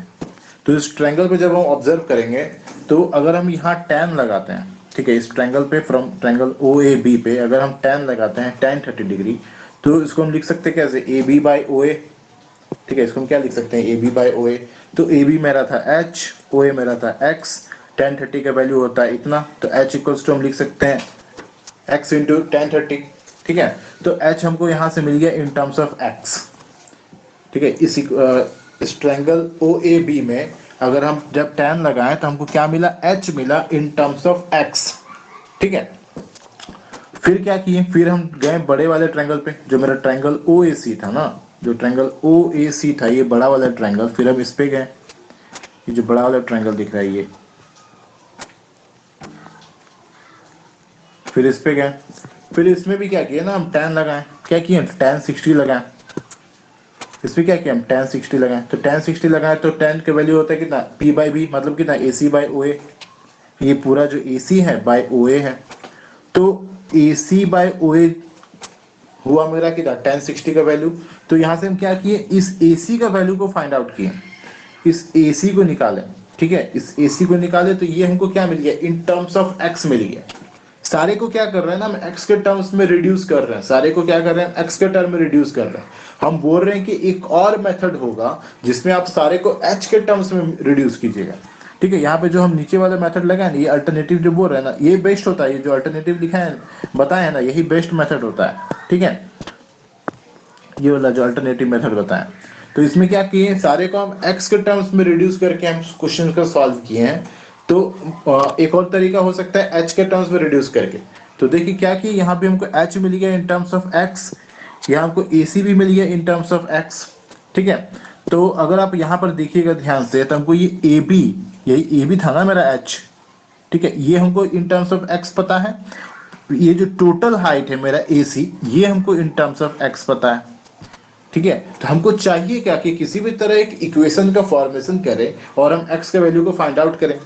तो इस ट्रायंगल पे जब हम ऑब्जर्व करेंगे तो अगर हम यहाँ tan लगाते हैं, ठीक है, इस ट्रायंगल पे from triangle O A B पे अगर हम tan लगाते हैं tan 30 डिग्री, तो इसको हम लिख सकते हैं कैसे, ए बी बाई ओ ए, ठीक है, इसको हम क्या लिख सकते हैं, ए बी बाई ओ ए। तो ए बी मेरा था h, ओ ए मेरा था x, tan 30 का वैल्यू होता है इतना, तो h इक्वल्स टू हम लिख सकते हैं x इंटू tan 30, ठीक है। तो h हमको यहाँ से मिल गया इन टर्म्स ऑफ x, ठीक है। इस ट्रायंगल ओ ए बी में अगर हम जब tan लगाएं तो हमको क्या मिला, h मिला इन टर्म्स ऑफ x, ठीक है। फिर क्या किए, फिर हम गए बड़े वाले ट्रायंगल पे, जो मेरा ट्रायंगल ओ ए सी था ना, जो ट्रायंगल ओ ए सी था, ये बड़ा वाला ट्रायंगल, फिर हम इस पे गए, ये जो बड़ा वाला ट्रायंगल दिख रहा है ये, फिर इस पे गए, फिर इसमें भी क्या किया ना, हम tan लगाएं, क्या किए, tan 60 लगाएं, इसमें क्या किया हम tan 60 लगाएं, तो tan 60 लगाएं तो tan का वैल्यू होता है कितना, p बाई बी, मतलब कितना, ए सी बाई ओ ए, ये पूरा जो ए सी है बाई ओ ए है, तो ए सी बाई ओ ए हुआ मेरा कितना, tan 60 का वैल्यू। तो यहाँ से हम क्या किए, इस ए सी का वैल्यू को फाइंड आउट किए, इस ए सी को निकाले, ठीक है, इस ए सी को निकाले तो ये हमको क्या मिल गया, इन टर्म्स ऑफ एक्स मिल गया। सारे को क्या कर रहे हैं ना, हम एक्स के टर्म्स में रिड्यूस कर रहे हैं, सारे को क्या कर रहे हैं, एक्स के टर्म में रिड्यूस कर रहे हैं। हम बोल रहे हैं कि एक और मेथड होगा जिसमें आप सारे को एच के टर्म्स में रिड्यूस कीजिएगा, ठीक है। यहाँ पे जो हम नीचे वाला मेथड लगाए ना, ये अल्टरनेटिव जो बोल रहे हैं ना, ये बेस्ट होता है, ये जो अल्टरनेटिव लिखा है बताया है ना, यही बेस्ट मेथड होता है, ठीक है, ये वाला जो अल्टरनेटिव मेथड बताया। तो इसमें क्या किए, सारे को हम एक्स के टर्म्स में रिड्यूस करके हम क्वेश्चन को सॉल्व किए हैं। तो एक और तरीका हो सकता है एच के टर्म्स में रिड्यूस करके। तो देखिए क्या किए, यहाँ पे हमको एच मिल गया इन टर्म्स ऑफ एक्स, यहाँ हमको ए सी भी मिल गया इन टर्म्स ऑफ एक्स, ठीक है। तो अगर आप यहाँ पर देखिएगा ध्यान से, तो हमको ये ए बी, यही ए बी था ना मेरा एच, ठीक है, ये हमको इन टर्म्स ऑफ एक्स पता है। ये जो टोटल हाइट है मेरा ए सी, ये हमको इन टर्म्स ऑफ एक्स पता है, ठीक है। तो हमको चाहिए क्या कि किसी भी तरह एक इक्वेशन का फॉर्मेशन करें और हम x का वैल्यू को फाइंड आउट करें।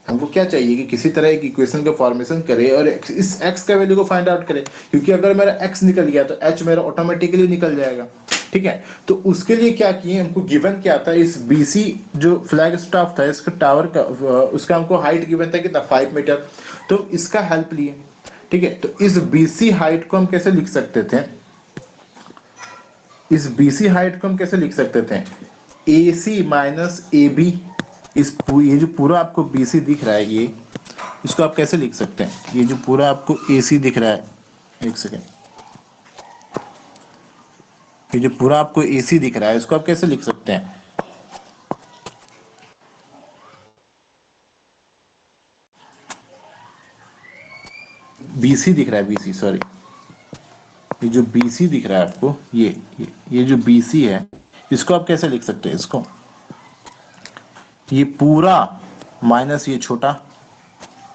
हमको क्या चाहिए कि किसी तरह एक इक्वेशन का फॉर्मेशन करें और इस x का वैल्यू को फाइंड आउट करें, क्योंकि अगर मेरा x निकल गया तो h मेरा ऑटोमेटिकली निकल जाएगा, ठीक है। तो उसके लिए क्या किए, हमको गिवन क्या था, इस BC जो फ्लैग स्टाफ था इसका टावर का, उसका हमको हाइट गिवन था कितना, 5 मीटर। तो इसका हेल्प लिए, ठीक है। तो इस BC हाइट को हम कैसे लिख सकते थे, इस BC हाइट को हम कैसे लिख सकते थे, AC माइनस AB, ये जो पूरा आपको BC दिख रहा है, ये इसको आप कैसे लिख सकते हैं, ये जो पूरा आपको AC दिख रहा है, एक सेकेंड, ये जो पूरा आपको AC दिख रहा है इसको आप कैसे लिख सकते हैं, BC दिख रहा है, BC सॉरी, ये जो BC दिख रहा है आपको, ये जो BC है, इसको आप कैसे लिख सकते हैं, इसको ये पूरा माइनस ये छोटा,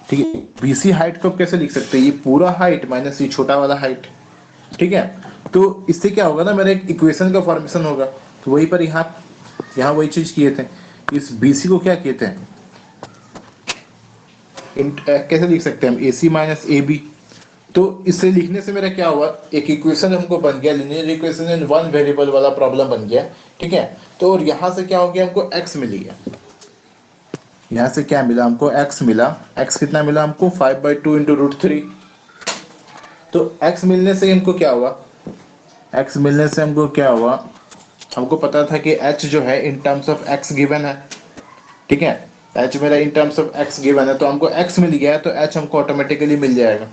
ठीक है। BC हाइट को आप कैसे लिख सकते हैं, ये पूरा हाइट माइनस ये छोटा वाला हाइट, ठीक है। तो इससे क्या होगा ना, मेरा एक इक्वेशन का फॉर्मेशन होगा। तो वहीं पर यहाँ वही चीज किए थे, इस BC को क्या किए थे, कैसे लिख सकते हैं हम, AC माइनस AB। तो इसे लिखने से मेरा क्या हुआ, एक इक्वेशन हमको बन गया, linear equation in one variable वाला प्रॉब्लम बन गया, ठीक है। तो और यहाँ से क्या हो गया, हमको x मिल गया, यहाँ से क्या मिला हमको, x मिला, x कितना मिला हमको, 5/2 इंटू √3। तो x मिलने से हमको क्या हुआ, x मिलने से हमको क्या हुआ, हमको पता था कि h जो है in terms of x given है, ठीक है, h मेरा इन टर्म्स ऑफ x गिवन है, तो हमको x मिल गया, तो h हमको ऑटोमेटिकली मिल जाएगा,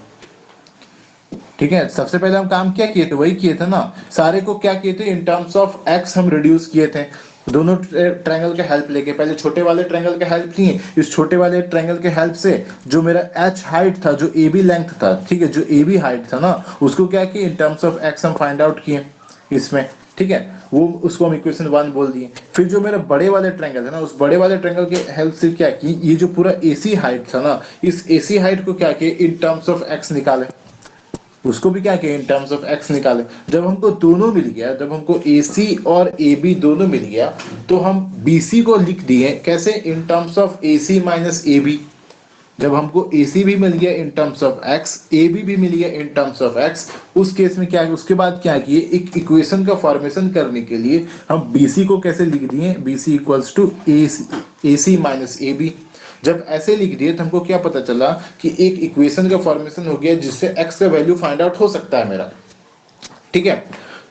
ठीक है। सबसे पहले हम काम क्या किए थे, वही किए थे ना, सारे को क्या किए थे, इन टर्म्स ऑफ x हम रिड्यूस किए थे, दोनों ट्रायंगल के हेल्प लेके। पहले छोटे वाले ट्रायंगल के हेल्प लिए, इस छोटे वाले ट्रायंगल के हेल्प से जो मेरा h हाइट था, जो AB लेंथ था, ठीक है, जो AB हाइट था ना, उसको क्या किए, इन टर्म्स ऑफ x हम फाइंड आउट किए इसमें, ठीक है, वो उसको हम इक्वेशन 1 बोल दिए। फिर जो मेरा बड़े वाले ट्रायंगल है ना, उस बड़े वाले ट्रायंगल के हेल्प से क्या की, ये जो पूरा AC हाइट था ना, इस AC हाइट को क्या किए, इन टर्म्स ऑफ x निकाले, उसको भी क्या किया, इन टर्म्स ऑफ एक्स निकाले। जब हमको दोनों मिल गया, जब हमको ए सी और ए बी दोनों मिल गया, तो हम बी सी को लिख दिए कैसे, in terms of A C minus A B. जब हमको ए सी भी मिल गया in terms of x, A B भी मिल गया इन टर्म्स ऑफ एक्स, उस केस में क्या, उसके बाद क्या किए, एक इक्वेशन का फॉर्मेशन करने के लिए हम बी सी को कैसे लिख दिए, B C equals to A C minus A B. जब ऐसे लिख दिए तो हमको क्या पता चला कि एक इक्वेशन का फॉर्मेशन हो गया जिससे एक्स का वैल्यू फाइंड आउट हो सकता है मेरा। ठीक है,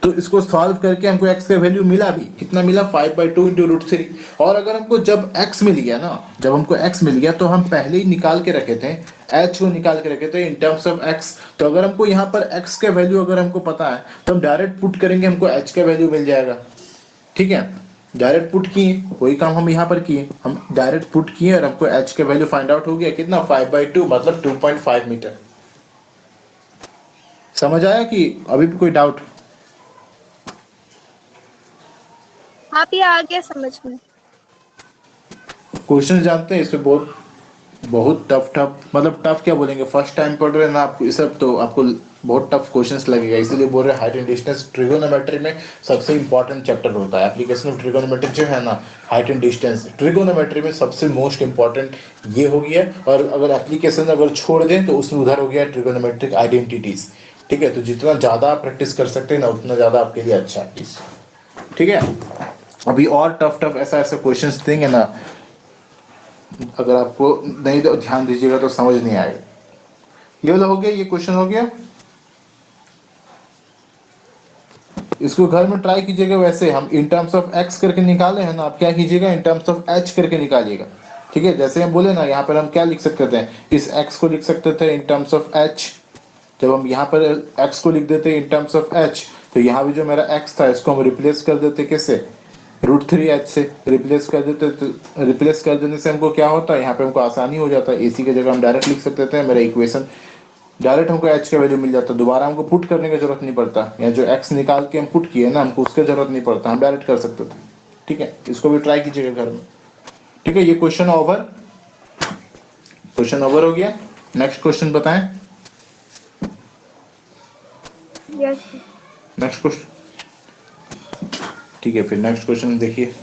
तो इसको सॉल्व करके हमको x का वैल्यू मिला भी, कितना मिला, 5/2 इंटू रूट 3। और अगर हमको जब x मिल गया ना, जब हमको x मिल गया तो हम पहले ही निकाल के रखे थे, h को निकाल के रखे थे इन टर्म्स ऑफ x। तो अगर हमको यहाँ पर x का वैल्यू अगर हमको पता है तो हम डायरेक्ट पुट करेंगे, हमको h का वैल्यू मिल जाएगा। ठीक है, डायरेक्ट पुट किए, वही काम हम यहाँ पर किए, हम डायरेक्ट पुट किए और हमको h का वैल्यू फाइंड आउट हो गया, कितना, 5/2 मतलब 2.5 मीटर। समझ आया कि अभी भी कोई डाउट? आप ये आ गया समझ में। क्वेश्चन जानते हैं इसमें बहुत बहुत टफ मतलब टफ क्या बोलेंगे, फर्स्ट टाइम पढ़ रहे हैं ना आपको ये सब, तो आपको बहुत टफ क्वेश्चंस लगेगा, इसीलिए बोल रहे हैं हाइट एंड डिस्टेंस ट्रिगोनोमेट्री में सबसे इंपॉर्टेंट चैप्टर होता है। एप्लीकेशन ऑफ ट्रिगोनोमेट्री जो है ना, हाइट एंड डिस्टेंस ट्रिगोनोमेट्री में सबसे मोस्ट इंपॉर्टेंट ये हो गया। और अगर एप्लीकेशन अगर छोड़ दें तो उसमें उधर हो गया ट्रिगोनोमेट्रिक आइडेंटिटीज। ठीक है, तो जितना ज्यादा आप प्रैक्टिस कर सकते हैं ना उतना ज्यादा आपके लिए अच्छा है। ठीक है, अभी और टफ ऐसा ऐसा क्वेश्चंस देंगे ना, अगर आपको नहीं तो ध्यान दीजिएगा तो समझ नहीं आएगा। ये वाला हो गया, ये क्वेश्चन हो गया। इसको घर में ट्राई कीजिएगा, वैसे हम इन टर्म्स ऑफ एक्स करके निकाले हैं ना, आप क्या कीजिएगा, इन टर्म्स ऑफ एच करके निकालिएगा। ठीक है, जैसे हम बोले ना, यहाँ पर हम क्या लिख सकते थे, इस एक्स को लिख सकते थे इन टर्म्स ऑफ एच। जब हम यहाँ पर एक्स को लिख देते इन टर्म्स ऑफ एच, तो यहाँ भी जो मेरा एक्स था इसको हम रिप्लेस कर देते कैसे, √3h से रिप्लेस कर देते। तो रिप्लेस कर देने से हमको क्या होता है, यहाँ पे हमको आसानी हो जाता है, एसी की जगह हम डायरेक्ट लिख सकते थे, मेरा इक्वेशन डायरेक्ट हमको h का वैल्यू मिल जाता, दोबारा हमको पुट करने की जरूरत नहीं पड़ता, या जो x निकाल के हम पुट किए ना, हमको उसकी जरूरत नहीं पड़ता, हम डायरेक्ट कर सकते थे। ठीक है, इसको भी ट्राई कीजिएगा घर में। ठीक है, ये क्वेश्चन ओवर, क्वेश्चन ओवर हो गया। नेक्स्ट क्वेश्चन बताएं। यस। नेक्स्ट क्वेश्चन, ठीक है, फिर नेक्स्ट क्वेश्चन देखिए।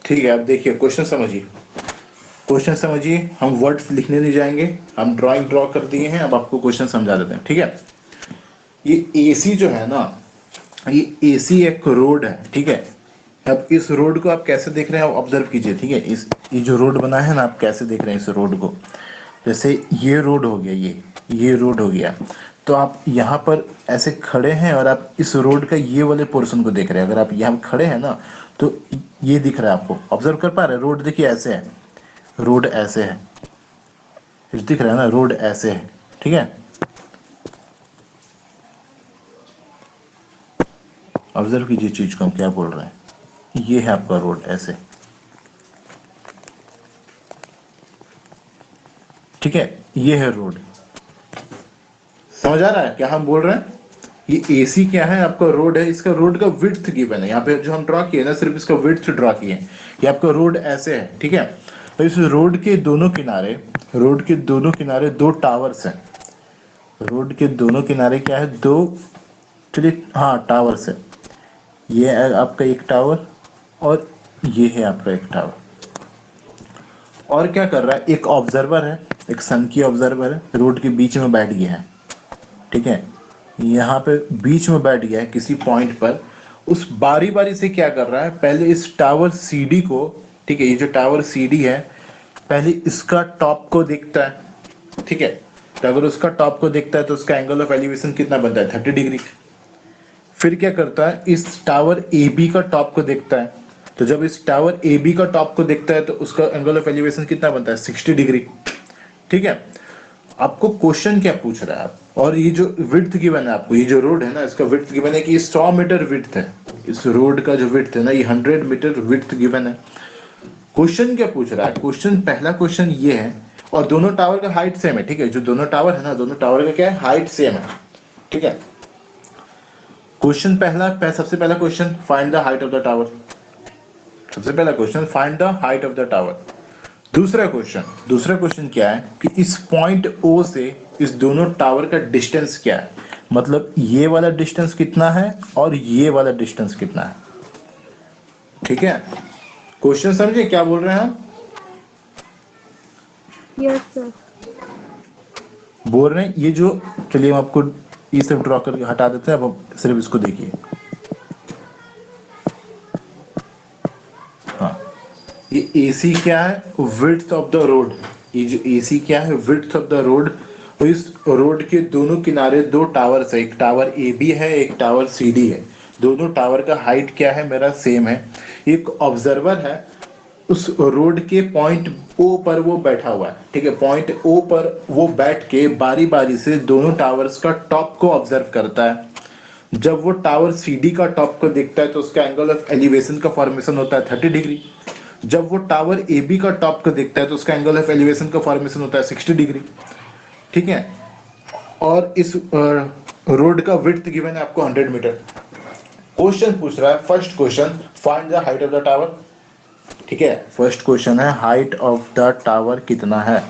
ठीक है, अब देखिए क्वेश्चन समझिए, क्वेश्चन समझिए, हम वर्ड्स लिखने नहीं जाएंगे, हम ड्राइंग ड्रॉ कर दिए हैं, अब आपको क्वेश्चन समझा देते हैं। ठीक है, ये एसी जो है ना, ये एसी एक रोड है। ठीक है, अब इस रोड को आप कैसे देख रहे हैं, आप ऑब्जर्व कीजिए, ठीक है। इस ये जो रोड बना है ना, आप कैसे देख रहे हैं इस रोड को। जैसे ये रोड हो गया, ये रोड हो गया, तो आप यहाँ पर ऐसे खड़े हैं और आप इस रोड का ये वाले पोर्शन को देख रहे हैं। अगर आप यहाँ खड़े हैं ना, तो ये दिख रहा है आपको, ऑब्जर्व कर पा रहे हैं। रोड देखिए ऐसे है, रोड ऐसे है, दिख रहा है ना, रोड ऐसे है, ठीक है। ऑब्जर्व कीजिए चीज को हम क्या बोल रहे हैं। ये है आपका रोड ऐसे, ठीक है, ये है रोड। समझ आ रहा है क्या हम बोल रहे हैं। ये एसी क्या है, आपका रोड है, इसका रोड का विड्थ गिवन है। यहाँ पे जो हम ड्रॉ किए ना, सिर्फ इसका विड्थ ड्रॉ किए हैं। ये आपका रोड ऐसे है, ठीक है। तो इस रोड के दोनों किनारे, रोड के दोनों किनारे दो टावर्स हैं। रोड के दोनों किनारे क्या है, दो, चलिए हाँ टावर्स है। ये है आपका एक टावर और ये है आपका एक टावर। और क्या कर रहा है, एक ऑब्जर्वर है, एक सन की ऑब्जर्वर है, रोड के बीच में बैठ गया है, ठीक है। यहाँ पे बीच में बैठ गया है किसी पॉइंट पर। उस बारी बारी से क्या कर रहा है, पहले इस टावर सीडी को, ठीक है, ये जो टावर सीडी है, पहले इसका टॉप को देखता है, ठीक है। तो अगर उसका टॉप को देखता है तो उसका एंगल ऑफ एलिवेशन कितना बनता है, 30 डिग्री। फिर क्या करता है, इस टावर ए बी का टॉप को देखता है। तो जब इस टावर ए बी का टॉप को देखता है तो उसका एंगल ऑफ एलिवेशन कितना बनता है, 60 डिग्री, ठीक है। आपको क्वेश्चन क्या पूछ रहा है आप, और ये जो विड्थ गिवन है आपको, ये जो रोड है ना, इसका विड्थ गिवन है कि 100 मीटर विड्थ है। इस रोड का जो विड्थ है ना, ये 100 मीटर विड्थ गिवन है। क्वेश्चन क्या पूछ रहा है, क्वेश्चन, पहला क्वेश्चन ये है, और दोनों टावर का हाइट सेम है, ठीक है। जो दोनों टावर है ना, दोनों टावर का क्या है, हाइट सेम है, ठीक है। क्वेश्चन सबसे पहला question, find the height of the tower. सबसे पहला question, find the height of the tower. दूसरा क्वेश्चन क्या है कि इस पॉइंट ओ से इस दोनों टावर का डिस्टेंस क्या है, मतलब ये वाला डिस्टेंस कितना है और ये वाला डिस्टेंस कितना है, ठीक है। क्वेश्चन समझे क्या बोल रहे हैं हम। Yes sir. बोल रहे हैं ये जो, चलिए हम आपको ये सब ड्रॉ करके हटा देते हैं, अब हम सिर्फ इसको देखिए। हाँ, ये एसी क्या है, विड्थ ऑफ द रोड। ये जो एसी क्या है, विड्थ ऑफ द रोड। और इस रोड के दोनों किनारे दो टावर्स है, एक टावर ए बी है, एक टावर सी डी है। दोनों टावर का हाइट क्या है, मेरा सेम है। एक ऑब्जर्वर है, उस रोड के पॉइंट ओ पर वो बैठा हुआ है, ठीक है। पॉइंट ओ पर वो बैठ के बारी बारी से दोनों टावर्स का टॉप को ऑब्जर्व करता है। जब वो टावर सीडी का टॉप को देखता है तो उसका एंगल ऑफ एलिवेशन का फॉर्मेशन होता है 30 डिग्री। जब वो टावर ए बी का टॉप को देखता है तो उसका एंगल ऑफ एलिवेशन का फॉर्मेशन होता है 60 डिग्री, ठीक है। और इस रोड का विड्थ गिवन है आपको 100 मीटर। क्वेश्चन पूछ रहा है, first question, find the height of the tower, ठीक है। फर्स्ट क्वेश्चन है हाइट ऑफ द टावर कितना है।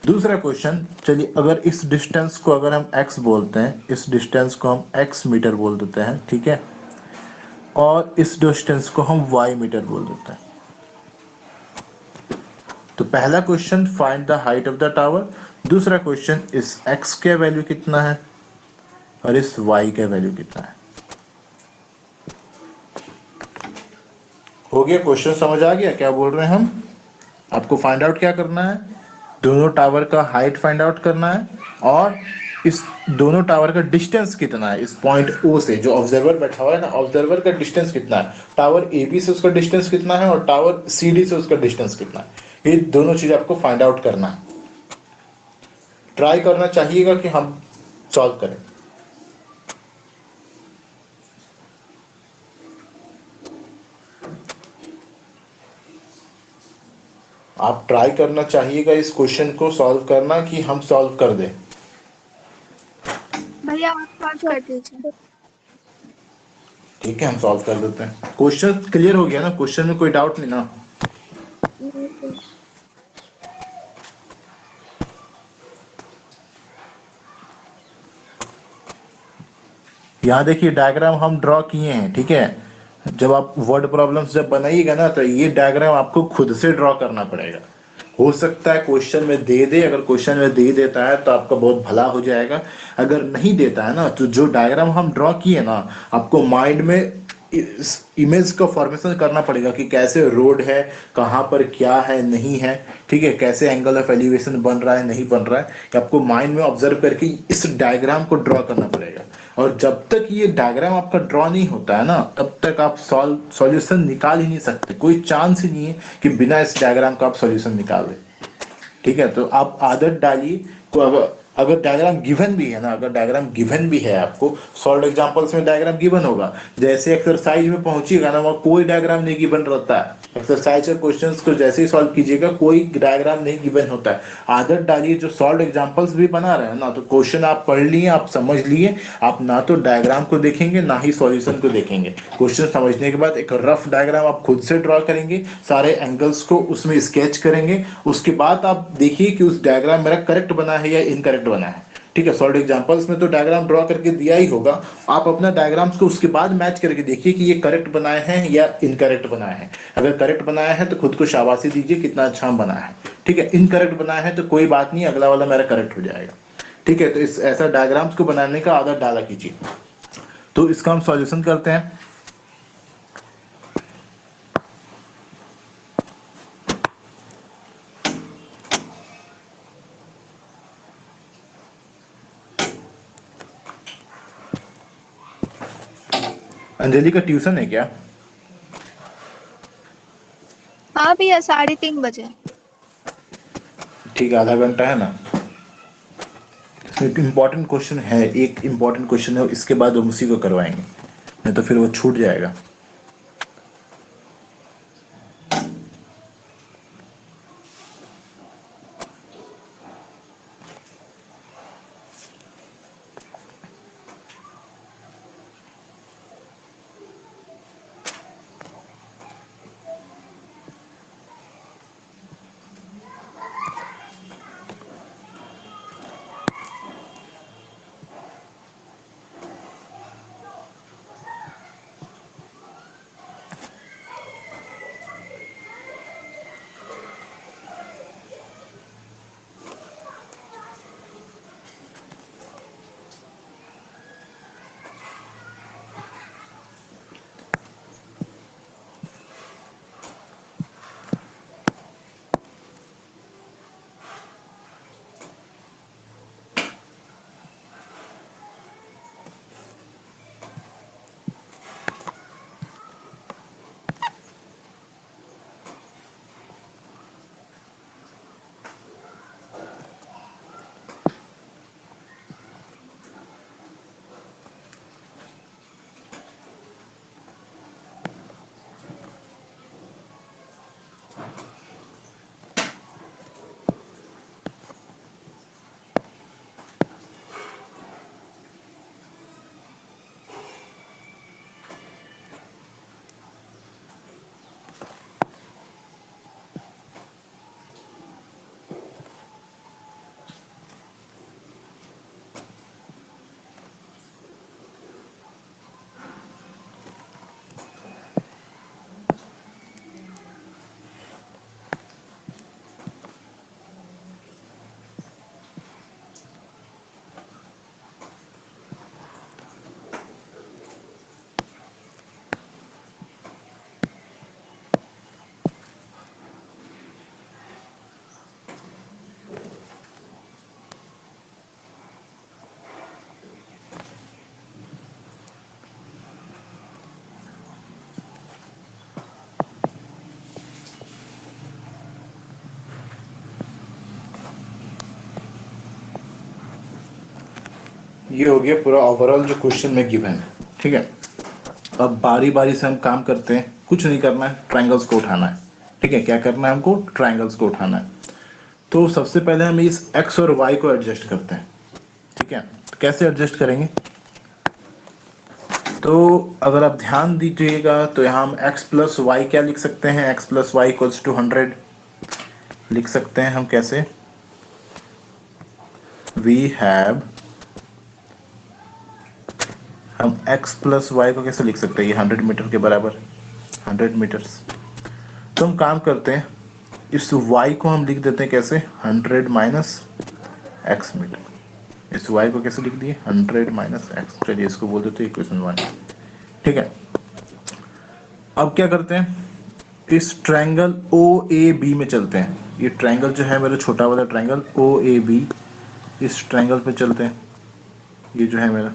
दूसरा क्वेश्चन, चलिए अगर इस डिस्टेंस को अगर हम x बोलते हैं, इस डिस्टेंस को हम x मीटर बोल देते हैं, ठीक है। और इस डिस्टेंस को हम y मीटर बोल देते हैं। तो पहला question, find the height of the tower. दूसरा क्वेश्चन, इस x का वैल्यू कितना है और इस y का वैल्यू कितना है। हो गया, क्वेश्चन समझ आ गया क्या बोल रहे हैं हम। आपको फाइंड आउट क्या करना है, दोनों टावर का हाइट फाइंड आउट करना है, और इस दोनों टावर का डिस्टेंस कितना है। इस पॉइंट ओ से जो ऑब्जर्वर बैठा हुआ है ना, ऑब्जर्वर का डिस्टेंस कितना है, टावर ए बी से उसका डिस्टेंस कितना है, और टावर सी डी से उसका डिस्टेंस कितना है। ये दोनों चीज आपको फाइंड आउट करना है। ट्राई करना चाहिएगा कि हम सॉल्व करें। आप ट्राई करना चाहिएगा इस क्वेश्चन को सॉल्व करना, कि हम सॉल्व कर दें। भैया आप सॉल्व कर दीजिए। ठीक है, हम सॉल्व कर देते हैं। क्वेश्चन क्लियर हो गया ना, क्वेश्चन में कोई डाउट नहीं ना। यहाँ देखिए डायग्राम हम ड्रॉ किए हैं, ठीक है। जब आप वर्ड प्रॉब्लम्स जब बनाइएगा ना, तो ये डायग्राम आपको खुद से ड्रॉ करना पड़ेगा। हो सकता है क्वेश्चन में दे दे, अगर क्वेश्चन में दे देता है तो आपका बहुत भला हो जाएगा। अगर नहीं देता है ना, तो जो डायग्राम हम ड्रॉ किए ना, आपको माइंड में इस इमेज का फॉर्मेशन करना पड़ेगा कि कैसे रोड है, कहाँ पर क्या है नहीं है, ठीक है, कैसे एंगल ऑफ एलिवेशन बन रहा है नहीं बन रहा है, कि आपको माइंड में ऑब्जर्व करके इस डायग्राम को ड्रॉ करना पड़ेगा। और जब तक ये डायग्राम आपका ड्रॉ नहीं होता है ना, तब तक आप सॉल्यूशन निकाल ही नहीं सकते। कोई चांस ही नहीं है कि बिना इस डायग्राम का आप सॉल्यूशन निकाल दें। ठीक है, तो आप आदत डालिए को अगर डायग्राम गिवन भी है ना, अगर डायग्राम गिवन भी है आपको, सॉल्व एग्जांपल्स में डायग्राम गिवन होगा, जैसे एक्सरसाइज में पहुंचिएगा ना, वहाँ कोई डायग्राम नहीं गिवन रहता है। एक्सरसाइज के क्वेश्चंस को जैसे ही सॉल्व कीजिएगा कोई डायग्राम नहीं गिवन होता है। आदत डालिए, जो सॉल्व एग्जांपल्स भी बना रहे हैं ना, तो क्वेश्चन आप पढ़ लिए, आप समझ लिए, आप ना तो डायग्राम को देखेंगे ना ही सॉल्यूशन को देखेंगे। क्वेश्चन समझने के बाद एक रफ डायग्राम आप खुद से ड्रॉ करेंगे, सारे एंगल्स को उसमें स्केच करेंगे, उसके बाद आप देखिए कि उस डायग्राम मेरा करेक्ट बना है या इनकरेक्ट बना है। ठीक है, सॉल्व एग्जांपल्स में तो डायग्राम ड्रॉ करके दिया ही होगा, आप अपना डायग्राम्स को उसके बाद मैच करके देखिए कि ये करेक्ट बनाए हैं या इनकरेक्ट बनाए हैं। अगर करेक्ट बनाया है तो खुद को शाबाशी दीजिए, कितना अच्छा बनाया है। ठीक है, इनकरेक्ट बनाया है तो कोई बात नहीं, अगला वाला मेरा करेक्ट हो जाएगा। ठीक है, तो इस ऐसा डायग्राम्स को बनाने का आदत डाला कीजिए। तो इसका हम सॉल्यूशन करते हैं। अंजलि का ट्यूशन है क्या? हाँ भैया 3:30 बजे। ठीक है, आधा घंटा है ना। एक इम्पॉर्टेंट क्वेश्चन है, एक इम्पॉर्टेंट क्वेश्चन है, इसके बाद हम उसी को करवाएंगे, नहीं तो फिर वो छूट जाएगा। ये हो गया पूरा ओवरऑल जो क्वेश्चन में गिवन है। ठीक है, अब बारी बारी से हम काम करते हैं, कुछ नहीं करना है, ट्रायंगल्स को उठाना है। ठीक है, क्या करना है हमको? ट्रायंगल्स को उठाना है। तो सबसे पहले हम इस x और y को एडजस्ट करते हैं। ठीक है, तो कैसे एडजस्ट करेंगे? तो अगर आप ध्यान दीजिएगा तो यहाँ हम x प्लस वाई क्या लिख सकते हैं? x plus y equals to 100 लिख सकते हैं हम। कैसे? वी हैव, हम x प्लस वाई को कैसे लिख सकते हैं? ये 100 मीटर के बराबर, 100 मीटर्स। तो हम काम करते हैं, इस y को हम लिख देते हैं कैसे? 100 माइनस x मीटर। इस y को कैसे लिख दिए? 100 माइनस x। चलिए इसको बोल देते हैं इक्वेशन 1। ठीक है, अब क्या करते हैं, इस ट्रायंगल ओ ए बी में चलते हैं। ये ट्रायंगल जो है मेरा छोटा वाला ट्रायंगल ओ ए बी, इस ट्रायंगल पे चलते हैं। ये जो है मेरा,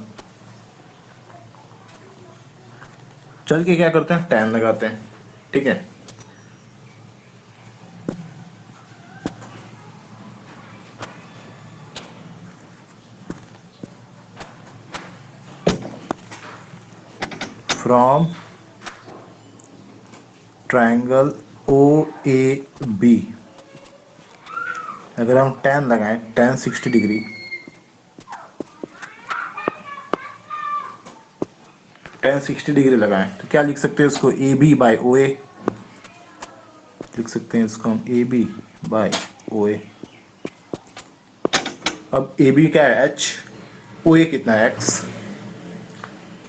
चल के क्या करते हैं, tan लगाते हैं। ठीक है, from triangle O A B अगर हम tan लगाएं, tan 60 डिग्री, tan 60 डिग्री लगाएं तो क्या लिख सकते हैं इसको, ए बी बाई ओ ए लिख सकते हैं इसको हम, ए बी बाई ओ ए। अब ए बी क्या है, एच, ओ ए कितना है, एक्स।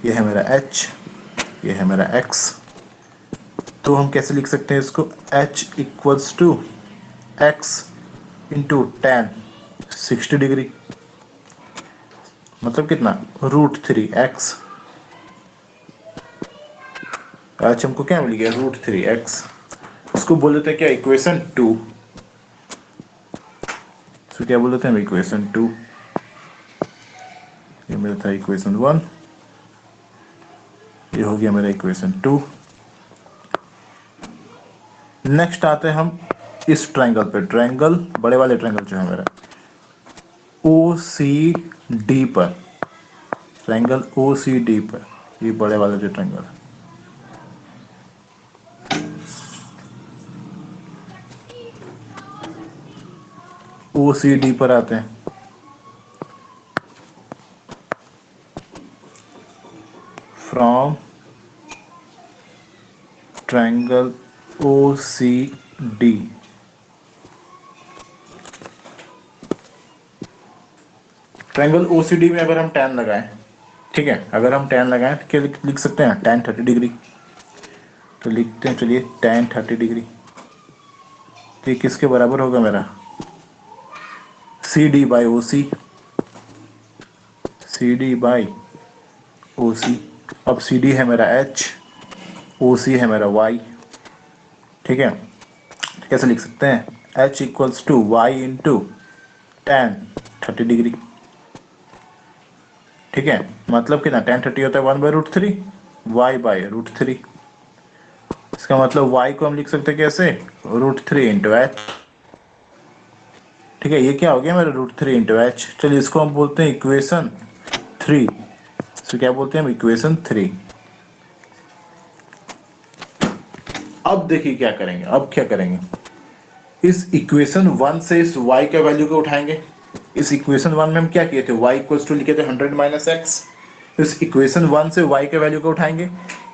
ये है मेरा एच, ये है मेरा एक्स। तो हम कैसे लिख सकते हैं इसको, H equals to x into tan 60 degree, मतलब कितना, √3x। आज हमको क्या मिल गया, √3x। इसको बोल देते हैं क्या, इक्वेशन 2। इसको क्या बोल देते हैं, इक्वेशन 2। ये मेरा था इक्वेशन 1, ये हो गया मेरा इक्वेशन 2। नेक्स्ट आते हैं हम इस ट्रायंगल पे, ट्रायंगल बड़े वाले ट्रायंगल जो है मेरा ओ सी डी पर, ट्रायंगल ओ सी डी पर, ये बड़े वाला जो ट्रायंगल है, ओ सी डी पर आते हैं। From triangle O C D, triangle O C D में अगर हम tan लगाएं, ठीक है, अगर हम tan लगाएं तो क्या लिख सकते हैं, tan 30 डिग्री। तो लिखते हैं, चलिए tan 30 डिग्री, तो ये किसके बराबर होगा मेरा, C D by O C, C D by O C. अब सी डी है मेरा एच, ओ सी है मेरा वाई। ठीक है, कैसे लिख सकते हैं, H equals to y into tan 30 degree. ठीक है, मतलब कितना, tan 30 होता है 1/√3, वाई बाई √3। इसका मतलब y को हम लिख सकते हैं कैसे, √3 इंटू एच। ठीक है, ये क्या हो गया मेरा, √3 इंटू एच। चलिए इसको हम बोलते हैं इक्वेशन 3। इसको क्या बोलते हैं हम, इक्वेशन 3। अब देखिए क्या करेंगे, अब क्या करेंगे, इस इक्वेशन 1 से इस y के वैल्यू को उठाएंगे। इस इक्वेशन 1 में हम क्या किए थे, y इक्वल्स टू लिखे थे 100 माइनस एक्स। इस इक्वेशन 1 से y के वैल्यू को उठाएंगे,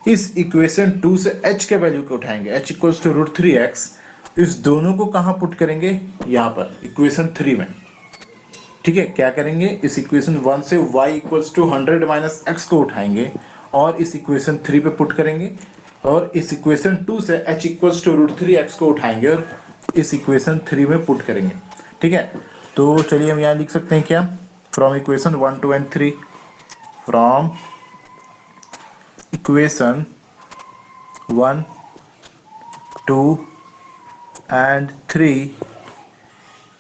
इस इक्वेशन 2 से h के वैल्यू को उठाएंगे, h इक्वल्स टू √3x। इस दोनों को कहां पुट करेंगे, यहां पर इक्वेशन 3 में। ठीक है, क्या करेंगे, इस इक्वेशन 1 से y equals to 100 minus x को उठाएंगे और इस इक्वेशन 3 पे पुट करेंगे, और इस इक्वेशन 2 से h इक्वल्स टू √3x को उठाएंगे और इस इक्वेशन 3 में पुट करेंगे। ठीक है, तो चलिए हम यहाँ लिख सकते हैं क्या, from equation 1, 2 and 3, from equation 1, 2 and 3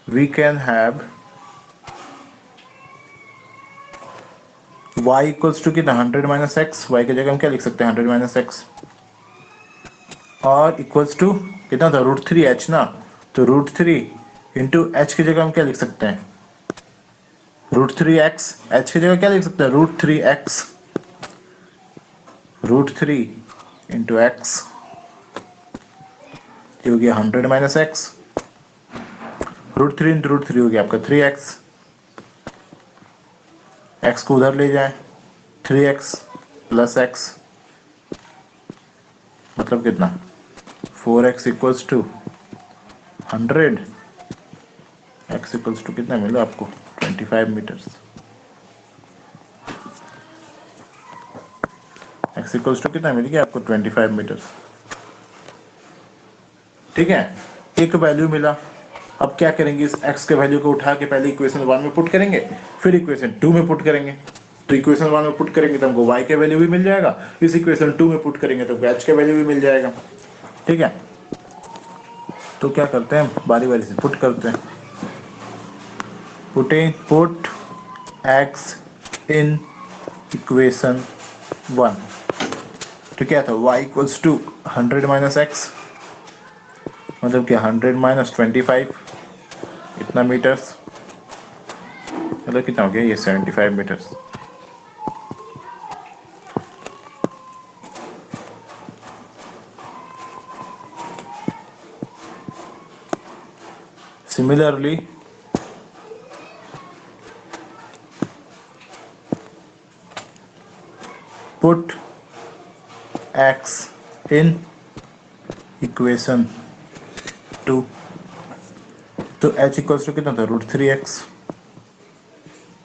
we can have y equals to कितना, 100 माइनस एक्स। वाई की जगह हम क्या लिख सकते हैं, 100 माइनस एक्स, और इक्वल्स टू कितना था, √3h ना। तो √3 इंटू एच की जगह हम क्या लिख सकते हैं, √3x। एच की जगह क्या लिख सकते हैं, √3x, √3 इंटू एक्स, ये हो गया 100 माइनस एक्स। √3 इंटू √3 हो गया आपका 3x। x को उधर ले जाएं, 3x प्लस x, मतलब कितना, 4x equals to 100, x equals to कितना मिला आपको, 25 मीटर्स। x इक्वल्स टू कितना मिल गया आपको, 25 मीटर्स। ठीक है, एक वैल्यू मिला। अब क्या करेंगे, इस x के वैल्यू को उठा के पहले इक्वेशन 1 में पुट करेंगे, फिर इक्वेशन 2 में पुट करेंगे। तो इक्वेशन 1 में पुट करेंगे तो हमको y के वैल्यू भी मिल जाएगा, इस इक्वेशन 2 में पुट करेंगे तो h के वैल्यू भी मिल जाएगा। ठीक है, तो क्या करते हैं, बारी बारी से पुट करते हैं। पुट x इन इक्वेशन 1, तो क्या था, y equals to 100 minus x, मतलब क्या 100 माइनस 25, इतना मीटर्स, मतलब कितना हो गया ये 75 meters. Similarly put x in equation 2, तो h इक्वल्स टू कितना था, √3x,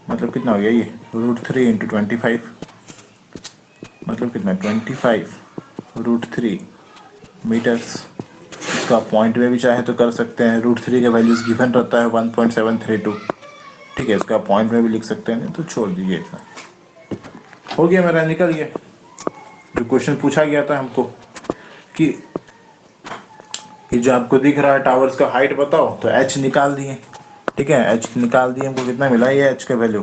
मतलब कितना हो गया ये √3 इंटू 25, मतलब कितना 25 √3 मीटर्स। इसका पॉइंट में भी चाहे तो कर सकते हैं, √3 का वैल्यूज गिवन रहता है 1.732। ठीक है, इसका पॉइंट में भी लिख सकते हैं, तो छोड़ दीजिए इतना। हो गया मेरा, निकल गया। जो क्वेश्चन पूछा गया था हमको कि जो आपको दिख रहा है टावर्स का हाइट बताओ, तो h निकाल दिए। ठीक है, h निकाल दिए, हमको कितना मिला ये h का वैल्यू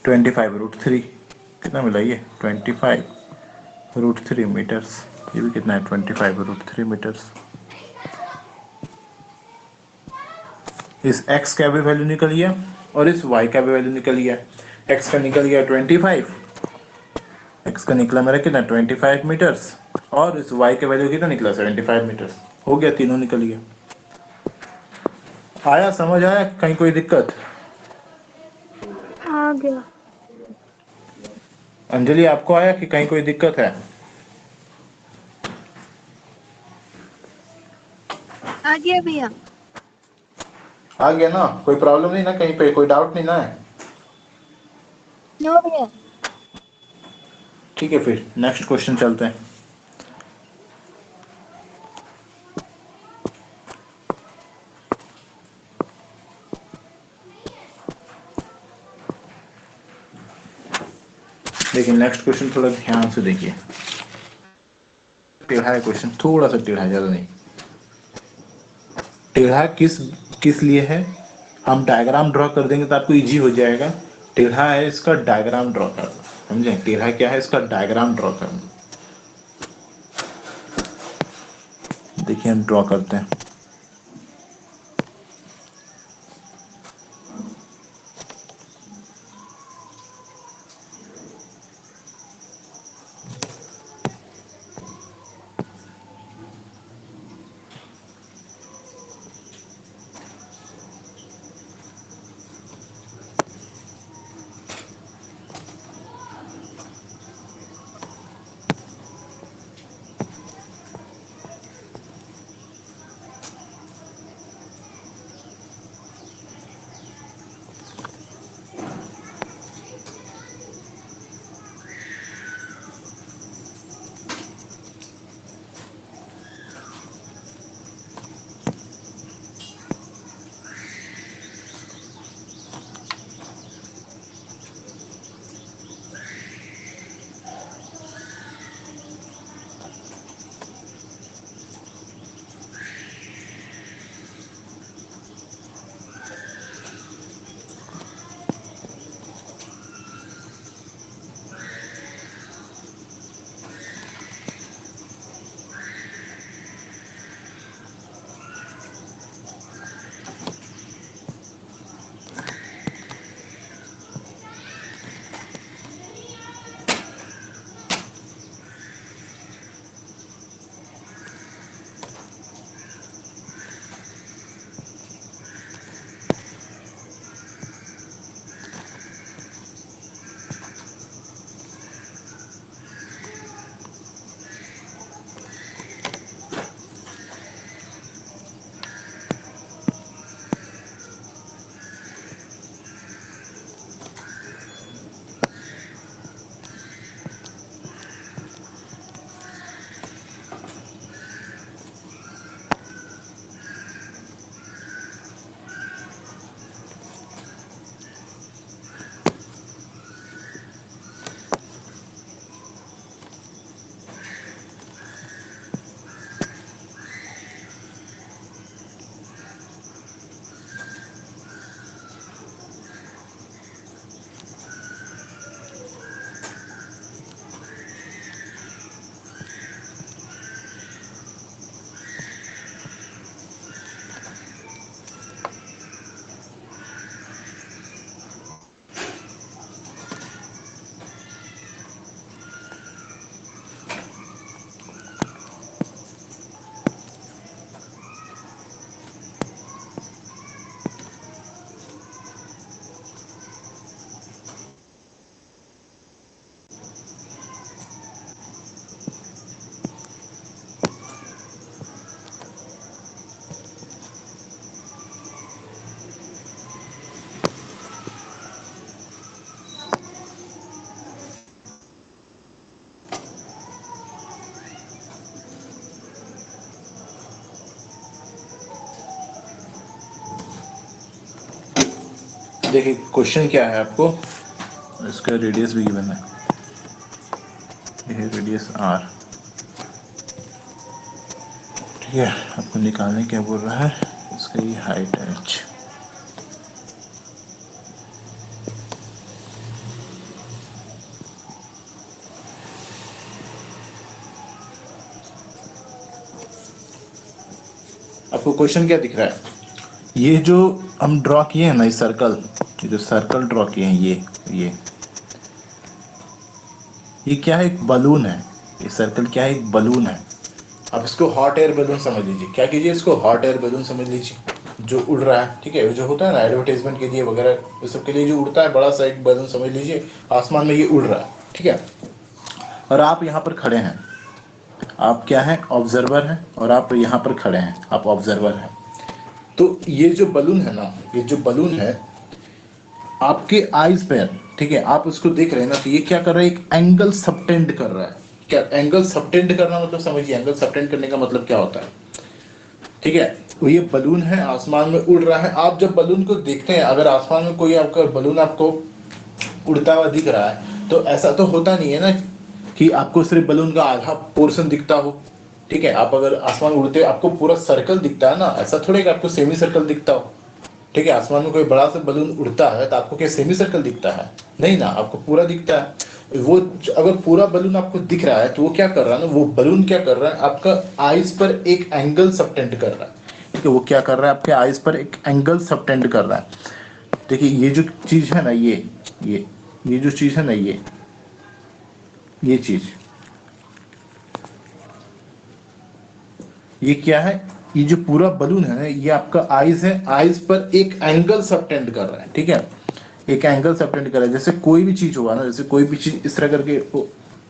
25 √3, कितना मिला ये 25 √3 मीटर्स, ये भी कितना है 25 √3 मीटर्स। इस x का भी वैल्यू निकल गया और इस y का भी वैल्यू निकल गया। x का निकल गया 25, x का निकला मेरा कितना 25 मीटर्स, और इस y का वैल्यू कितना निकला 75 मीटर्स। हो गया, तीनों निकल गया। आया, समझ आया, कहीं कोई दिक्कत? आ गया। अंजलि आपको आया कि कहीं कोई दिक्कत है? आ गया भैया। आ गया ना, कोई प्रॉब्लम नहीं ना, कहीं पे कोई डाउट नहीं ना है? नो भैया। ठीक है, फिर नेक्स्ट क्वेश्चन चलते हैं। देखिए नेक्स्ट क्वेश्चन थोड़ा ध्यान से देखिए, टेढ़ा है क्वेश्चन, थोड़ा सा टेढ़ा है, ज्यादा नहीं। टेढ़ा किस किस लिए है, हम डायग्राम ड्रॉ कर देंगे तो आपको इजी हो जाएगा। टेढ़ा है इसका डायग्राम ड्रॉ करना, समझे? टेढ़ा क्या है, इसका डायग्राम ड्रॉ करना। देखिए हम ड्रॉ करते हैं। देखिए क्वेश्चन क्या है आपको, इसका रेडियस भी गिवन है, ये रेडियस r, ठीक है। आपको निकालने क्या बोल रहा है, इसका ये हाइट है h। आपको क्वेश्चन क्या दिख रहा है, ये जो हम ड्रॉ किए हैं ना, ये सर्कल, ये जो सर्कल ड्रॉ किए हैं, ये क्या है, एक बलून है। ये सर्कल क्या है, एक बलून है। आप इसको हॉट एयर बलून समझ लीजिए। क्या कीजिए, इसको हॉट एयर बलून समझ लीजिए, जो उड़ रहा है, ठीक है। जो होता है ना एडवर्टाइजमेंट के लिए वगैरह, इस सब के लिए जो उड़ता है, बड़ा सा एक बलून समझ लीजिए, आसमान में ये उड़ रहा है, ठीक है। और आप यहाँ पर खड़े हैं, आप क्या हैं, ऑब्जर्वर हैं, और आप यहाँ पर खड़े हैं, आप ऑब्जर्वर हैं। तो ये जो बलून है ना, ये जो बलून है आपके आईज पे, ठीक है, आप उसको देख रहे हैं ना, तो ये क्या कर रहा है, एक एंगल सबटेंड कर रहा है। क्या एंगल सबटेंड करना मतलब समझिए, एंगल सबटेंड करने का मतलब क्या होता है, ठीक है। तो ये बलून है, आसमान में उड़ रहा है। आप जब बलून को देखते हैं, अगर आसमान में कोई आपका बलून आपको उड़ता हुआ दिख रहा है, तो ऐसा तो होता नहीं है ना कि आपको सिर्फ बलून का आधा पोर्शन दिखता हो, ठीक है। आप अगर आसमान में उड़ते आपको पूरा सर्कल दिखता है ना, ऐसा थोड़े कि आपको सेमी सर्कल दिखता हो, ठीक है। आसमान में कोई बड़ा सा बलून उड़ता है तो आपको क्या सेमी सर्कल दिखता है, नहीं ना, आपको पूरा दिखता है। वो अगर पूरा बलून आपको दिख रहा है, तो वो क्या कर रहा है ना, वो बलून क्या कर रहा है, आपका आईज पर एक एंगल सबटेंड कर रहा है, ठीक है। वो क्या कर रहा है, आपके आईज पर एक एंगल सबटेंड कर रहा है। देखिए ये जो चीज है ना, ये जो चीज है ना, ये चीज, ये क्या है, ये जो पूरा बलून है ना, ये आपका आईज है, आईज पर एक एंगल सबटेंड कर रहा है, ठीक है। एक एंगल सबटेंड कर रहा है। जैसे कोई भी चीज होगा ना, जैसे कोई भी चीज इस तरह करके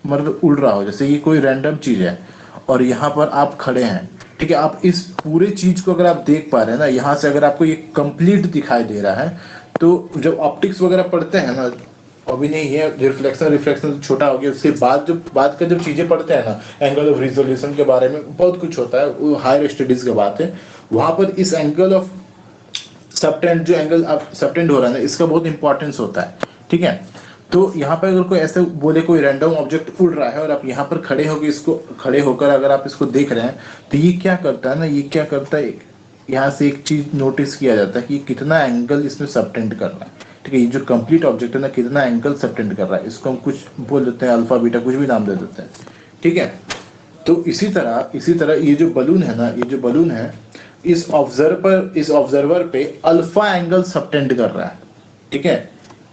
मतलब उड़ रहा हो, जैसे ये कोई रैंडम चीज है और यहाँ पर आप खड़े हैं, ठीक है। आप इस पूरे चीज को अगर आप देख पा रहे हैं ना, यहाँ से अगर आपको ये कंप्लीट दिखाई दे रहा है, तो जब ऑप्टिक्स वगैरह पढ़ते हैं ना, अभी नहीं है, रिफ्लेक्शन छोटा हो गया, उसके बाद जो बाद का जब चीजें पढ़ते हैं ना, एंगल ऑफ रिजोल्यूशन के बारे में बहुत कुछ होता है, वो हायर स्टडीज की बात है। वहां पर इस एंगल ऑफ सबटेंड, जो एंगल आप सबटेंड हो रहा है ना, इसका बहुत इंपॉर्टेंस होता है, ठीक है। तो यहाँ पर अगर कोई ऐसे बोले, कोई रैंडम ऑब्जेक्ट उड़ रहा है और आप यहाँ पर खड़े होकर अगर आप इसको देख रहे हैं, तो ये क्या करता है ना, ये क्या करता है, यहाँ से एक चीज नोटिस किया जाता है कि कितना एंगल इसमें सबटेंड कर रहा है, ठीक है। ये जो कंप्लीट ऑब्जेक्ट है ना, कितना एंगल सबटेंड कर रहा है, इसको हम कुछ बोल देते हैं, अल्फा बीटा कुछ भी नाम दे देते हैं, ठीक है। तो इसी तरह ये जो बलून है ना, ये जो बलून है, इस ऑब्जर्वर पे अल्फा एंगल सबटेंड कर रहा है, ठीक है।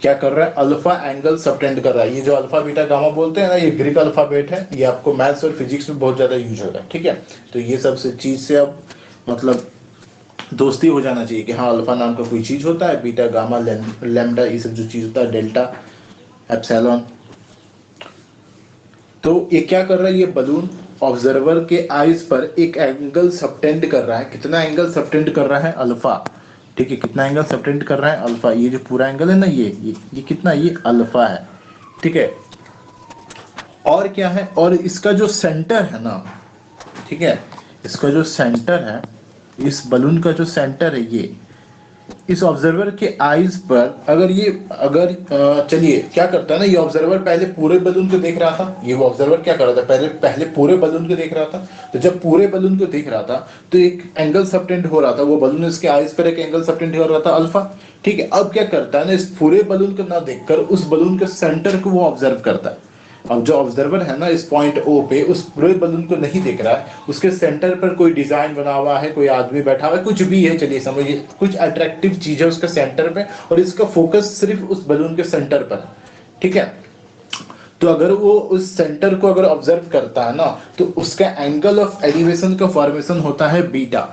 क्या कर रहा है, अल्फा एंगल सबटेंड कर रहा है। ये जो अल्फा बीटा गामा बोलते हैं ना, ये ग्रीक अल्फाबेट है, ये आपको मैथ्स और फिजिक्स में बहुत ज्यादा यूज होगा, ठीक है। तो ये सब से चीज से अब मतलब दोस्ती हो जाना चाहिए कि हाँ, अल्फा नाम का कोई चीज होता है, बीटा गामा लैम्डा ये सब जो चीज होता है, डेल्टा एप्सिलॉन। तो ये क्या कर रहा है, ये बलून ऑब्जर्वर के आईज पर एक एंगल सबटेंड कर रहा है। कितना एंगल सबटेंड कर रहा है, अल्फा, ठीक है। कितना एंगल सबटेंड कर रहा है, अल्फा। ये जो पूरा एंगल है ना, ये कितना, ये अल्फा है, ठीक है। और क्या है, और इसका जो सेंटर है ना, ठीक है, इसका जो सेंटर है, इस बलून का जो सेंटर है, ये इस ऑब्जर्वर के आईज पर अगर चलिए क्या करता है ना, ये ऑब्जर्वर पहले पूरे बलून को देख रहा था। ये वो ऑब्जर्वर क्या कर रहा था, पहले पूरे बलून को देख रहा था। तो जब पूरे बलून को देख रहा था, तो एक एंगल सबटेंड हो रहा था, वो बलून इसके आईज पर एक एंगल सबटेंड हो रहा था, अल्फा, ठीक है। अब क्या करता है ना, इस पूरे बलून को ना देखकर उस बलून के सेंटर को वो ऑब्जर्व करता है। अब जो ऑब्जर्वर है ना, इस पॉइंट ओ पे उस पूरे बलून को नहीं देख रहा है, उसके सेंटर पर कोई डिजाइन बना हुआ है, कोई आदमी बैठा हुआ है, कुछ भी है, चलिए समझिए कुछ अट्रैक्टिव चीज है उसके सेंटर पे, और इसका फोकस सिर्फ उस बलून के सेंटर पर है, ठीक है। तो अगर वो उस सेंटर को अगर ऑब्जर्व करता है ना, तो उसका एंगल ऑफ एलिवेशन का फॉर्मेशन होता है बीटा,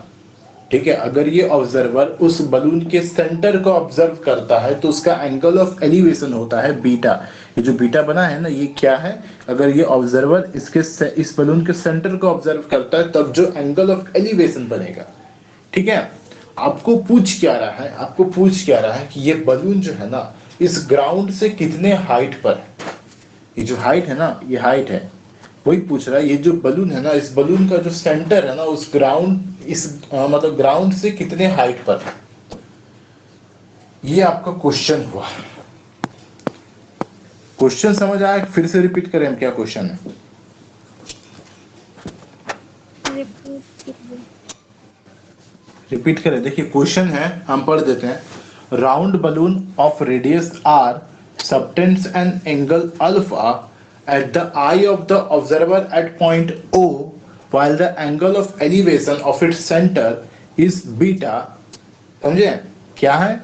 ठीक है। अगर ये ऑब्जर्वर उस बलून के सेंटर को ऑब्जर्व करता है, तो उसका एंगल ऑफ एलिवेशन होता है बीटा। ये जो बीटा बना है ना, ये क्या है, अगर ये ऑब्जर्वर इस बलून के सेंटर को ऑब्जर्व करता है, तब जो एंगल ऑफ एलिवेशन बनेगा, ठीक है। आपको पूछ क्या रहा है कि ये बलून जो है ना, इस ग्राउंड से कितने हाइट पर है। ये जो हाइट है ना, ये हाइट है, वही पूछ रहा है। ये जो बलून है ना, इस बलून का जो सेंटर है ना, उस ग्राउंड मतलब ग्राउंड से कितने हाइट पर है। ये आपका क्वेश्चन हुआ। क्वेश्चन समझ आया? फिर से रिपीट करें हम, क्या क्वेश्चन है? रिपीट कीजिए। रिपीट करें, देखिए क्वेश्चन है, हम पढ़ देते हैं। Round balloon of radius R subtends an angle alpha at the eye of the observer at point O while the angle of elevation of its center is beta। समझे क्या है?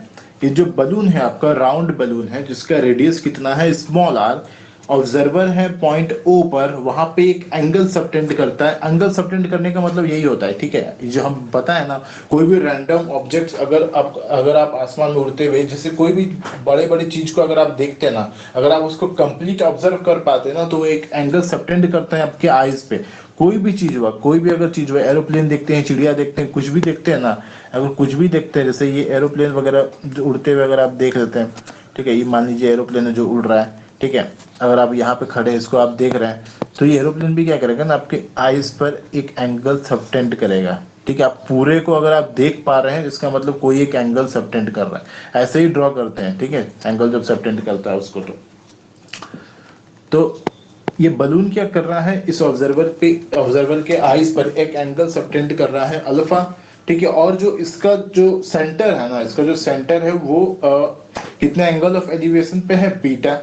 ये जो बलून है आपका, राउंड बलून है जिसका radius कितना है, स्मॉल आर, ऑब्जर्वर है पॉइंट ओ पर, वहां पे एक एंगल सबटेंड करता है। एंगल सबटेंड करने का मतलब यही होता है, ठीक है, ये जो हम बताए ना, कोई भी रैंडम ऑब्जेक्ट्स अगर आप आसमान में उड़ते हुए, जैसे कोई भी बड़े बड़े चीज को अगर आप देखते हैं ना, अगर आप उसको कंप्लीट ऑब्जर्व कर पाते हैं ना, तो वो एक एंगल सबटेंड करता है आपके आईज पे। कोई भी चीज हुआ, कोई भी अगर चीज हुआ, एरोप्लेन देखते हैं, चिड़िया देखते हैं, कुछ भी देखते हैं ना, अगर कुछ भी देखते हैं, जैसे ये एरोप्लेन वगैरह जो उड़ते हुए अगर आप देख लेते हैं, ठीक है, ये मान लीजिए एरोप्लेन है जो उड़ रहा है, ठीक है, अगर आप यहाँ पे खड़े हैं, इसको आप देख रहे हैं, तो ये एरोप्लेन भी क्या करेगा ना, आपके आईज पर एक एंगल सबटेंड करेगा, ठीक है। आप पूरे को अगर आप देख पा रहे हैं, इसका मतलब कोई एक एंगल सबटेंड कर रहा है। ऐसे ही ड्रॉ करते हैं, ठीक है, एंगल जब सबटेंड करता है उसको। तो ये बलून क्या कर रहा है, इस ऑब्जर्वर के आईज पर एक एंगल सबटेंड कर रहा है अल्फा, ठीक है। और जो इसका जो सेंटर है ना, इसका जो सेंटर है वो कितने एंगल ऑफ एलिवेशन पे है, बीटा,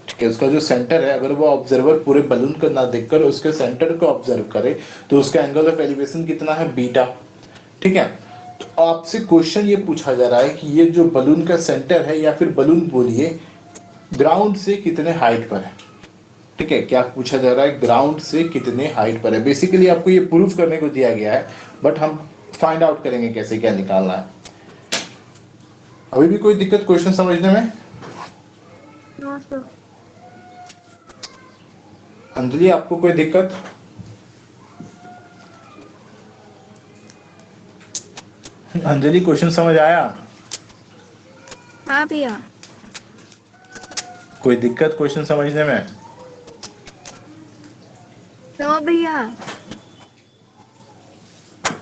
ठीक है। उसका जो सेंटर है, अगर वो ऑब्जर्वर पूरे बलून को ना देखकर उसके सेंटर को ऑब्जर्व करे, तो उसका एंगल ऑफ एलिवेशन कितना है, बीटा, ठीक है। तो आपसे क्वेश्चन ये पूछा जा रहा है कि ये जो बलून का सेंटर है, या फिर बलून बोलिए, ग्राउंड से कितने हाइट पर है, ठीक है। क्या पूछा जा रहा है, ग्राउंड से कितने हाइट पर है। बेसिकली आपको ये प्रूफ करने को दिया गया है, बट हम फाइंड आउट करेंगे कैसे क्या निकालना है। अभी भी कोई दिक्कत क्वेश्चन समझने में? No sir. अंजलि, आपको कोई दिक्कत? अंजलि, क्वेश्चन समझ आया? हाँ भैया। कोई दिक्कत क्वेश्चन समझने में? नो भैया।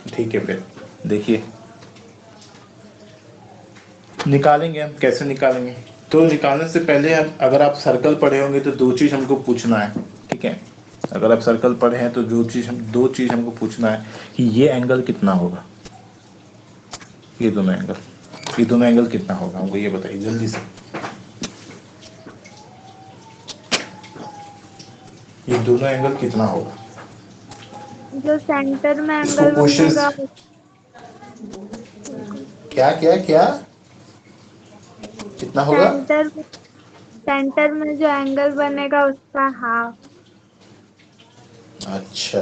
ठीक है, फिर देखिए निकालेंगे हम, कैसे निकालेंगे। तो निकालने से पहले हम, अगर आप सर्कल पढ़े होंगे तो दो चीज हमको पूछना है, ठीक है। अगर आप सर्कल पढ़े हैं तो दो चीज हमको पूछना है कि ये एंगल कितना होगा, ये दोनों एंगल कितना होगा, हमको ये बताइए जल्दी से। ये दोनों एंगल कितना होगा? जो सेंटर में इसको एंगल क्वेश्चन, बनेगा क्या क्या क्या कितना होगा? सेंटर में जो एंगल बनेगा उसका हाफ। अच्छा,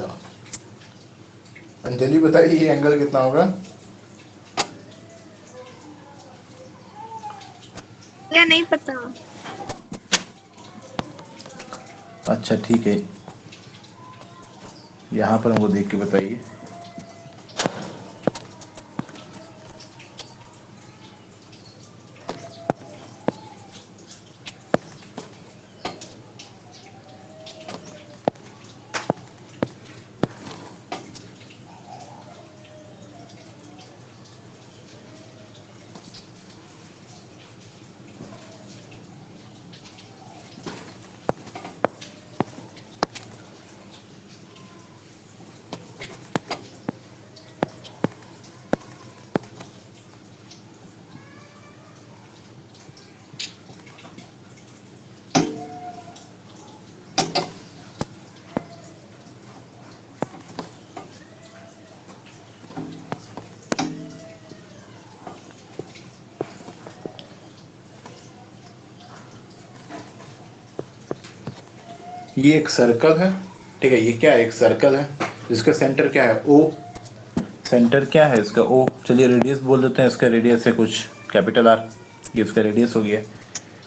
अंजलि बताइए ये एंगल कितना होगा? या नहीं पता। अच्छा ठीक है, यहाँ पर हमको देख के बताइए। ये एक सर्कल है, ठीक है, ये क्या है, एक सर्कल है जिसका सेंटर क्या है, ओ। सेंटर क्या है इसका, ओ। चलिए रेडियस बोल देते हैं, इसका रेडियस है कुछ कैपिटल आर, ये इसका रेडियस हो गया,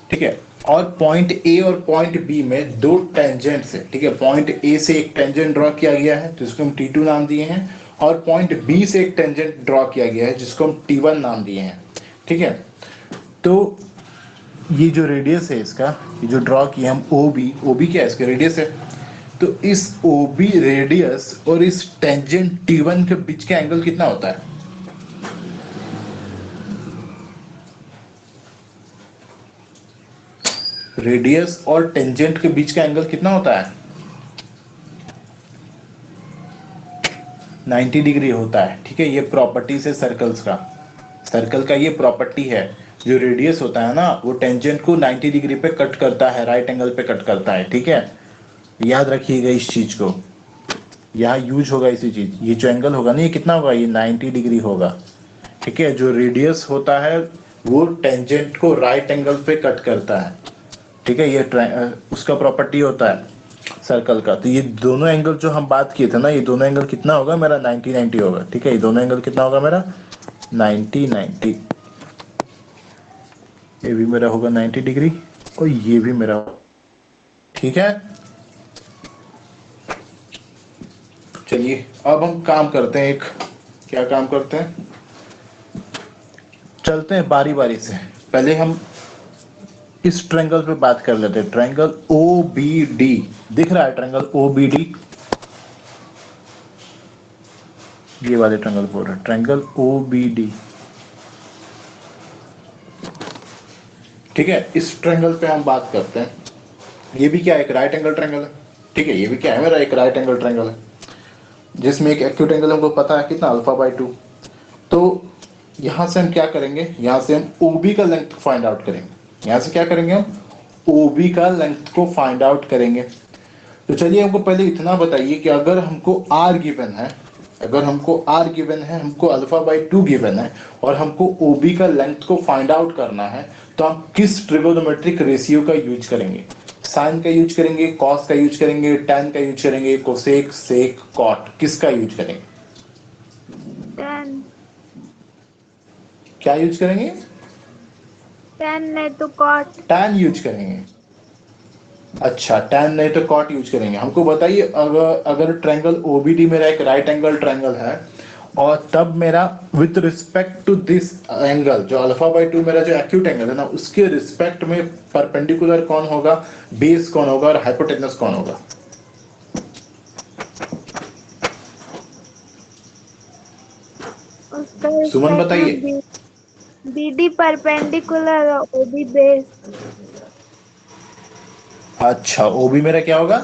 ठीक है। और पॉइंट ए और पॉइंट बी में दो टेंजेंट्स है, ठीक है। पॉइंट ए से एक टेंजेंट ड्रॉ किया गया है जिसको हम टी2 नाम दिए हैं, और पॉइंट बी से एक टेंजेंट ड्रॉ किया गया है जिसको हम टी1 नाम दिए हैं, ठीक है। तो ये जो रेडियस है इसका, ये जो ड्रॉ किया हम ओ बी क्या है, इसका रेडियस है। तो इस ओ बी रेडियस और इस टेंजेंट टी1 के बीच का एंगल कितना होता है? रेडियस और टेंजेंट के बीच का एंगल कितना होता है? 90 डिग्री होता है। ठीक है, ये प्रॉपर्टी है सर्कल्स का। सर्कल का ये प्रॉपर्टी है, जो रेडियस होता है ना वो टेंजेंट को 90 डिग्री पे कट करता है, राइट एंगल पे कट करता है। ठीक है, याद रखिएगा इस चीज को, यहाँ यूज होगा इसी चीज। ये जो एंगल होगा ना ये कितना होगा? ये 90 डिग्री होगा। ठीक है, जो रेडियस होता है वो टेंजेंट को राइट एंगल पे कट करता है। ठीक है, ये उसका प्रॉपर्टी होता है सर्कल का। तो ये दोनों एंगल जो हम बात किए थे ना, ये दोनों एंगल कितना होगा मेरा? 90 90 होगा। ठीक है, ये दोनों एंगल कितना होगा मेरा? 90 90। ये भी मेरा होगा 90 डिग्री और ये भी मेरा। ठीक है, चलिए अब हम काम करते हैं। एक क्या काम करते हैं, चलते हैं बारी बारी से। पहले हम इस ट्रायंगल पे बात कर लेते हैं। ट्रायंगल ओ बी डी दिख रहा है? ट्रायंगल ओ बी डी, ये वाले ट्रायंगल बोल रहे हैं, ट्रायंगल ओ बी डी। ठीक है, इस ट्रायंगल पे हम बात करते हैं। ये भी क्या है? एक राइट एंगल ट्रायंगल है। ठीक है, ये भी क्या है मेरा? एक राइट एंगल ट्रायंगल है, जिसमें एक एक्यूट एंगल हमको पता है कितना? Alpha by 2। तो यहां से हम क्या करेंगे? यहां से हम ओबी का लेंथ फाइंड आउट करेंगे। यहां से क्या करेंगे? हम ओबी का लेंथ को फाइंड आउट करेंगे। तो चलिए हमको पहले इतना बताइए कि अगर हमको आर गिवन है, अगर हमको आर गिवन है, हमको अल्फा बाई 2 गिवन है और हमको ओबी का लेंथ को फाइंड आउट करना है, तो हम किस ट्रिगोनोमेट्रिक रेशियो का यूज करेंगे? साइन का यूज करेंगे, कॉस का यूज करेंगे, tan का यूज करेंगे, कोसेक, सेक, कॉट, किसका यूज करेंगे? tan क्या यूज करेंगे? tan नहीं तो cot। tan यूज करेंगे। अच्छा, tan नहीं तो कॉट यूज करेंगे। हमको बताइए, अगर अगर ट्रायंगल ओबीडी मेरा एक राइट एंगल ट्रायंगल है और तब मेरा with respect to this angle, जो अल्फा बाई 2 मेरा जो एक्यूट एंगल है ना, उसके रिस्पेक्ट में परपेंडिकुलर कौन होगा, बेस कौन होगा और हाइपोटेनस कौन होगा? उसका सुमन respect बताइए। में BD परपेंडिकुलर और OB बेस। अच्छा, ओबी मेरा क्या होगा?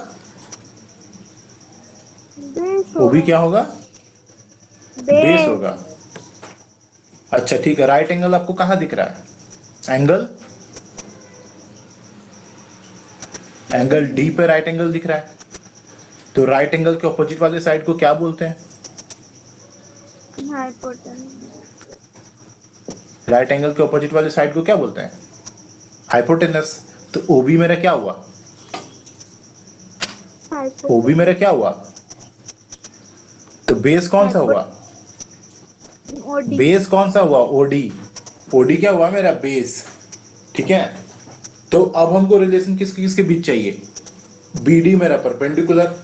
बेस ओबी होगा। क्या होगा? Base base. होगा। अच्छा ठीक है, राइट एंगल आपको कहाँ दिख रहा है? एंगल, एंगल डी पे राइट एंगल दिख रहा है। तो राइट एंगल के ऑपोजिट वाले साइड को क्या बोलते हैं? हाइपोटेनस। राइट एंगल के ऑपोजिट वाले साइड को क्या बोलते हैं? हाइपोटेनस। तो ओबी मेरा क्या हुआ? ओबी मेरा क्या हुआ? तो बेस कौन सा हुआ? OD। बेस कौन सा हुआ? ओडी। ओडी क्या हुआ मेरा? बेस। ठीक है, तो अब हमको रिलेशन किसके किसके बीच चाहिए? बीडी मेरा परपेंडिकुलर,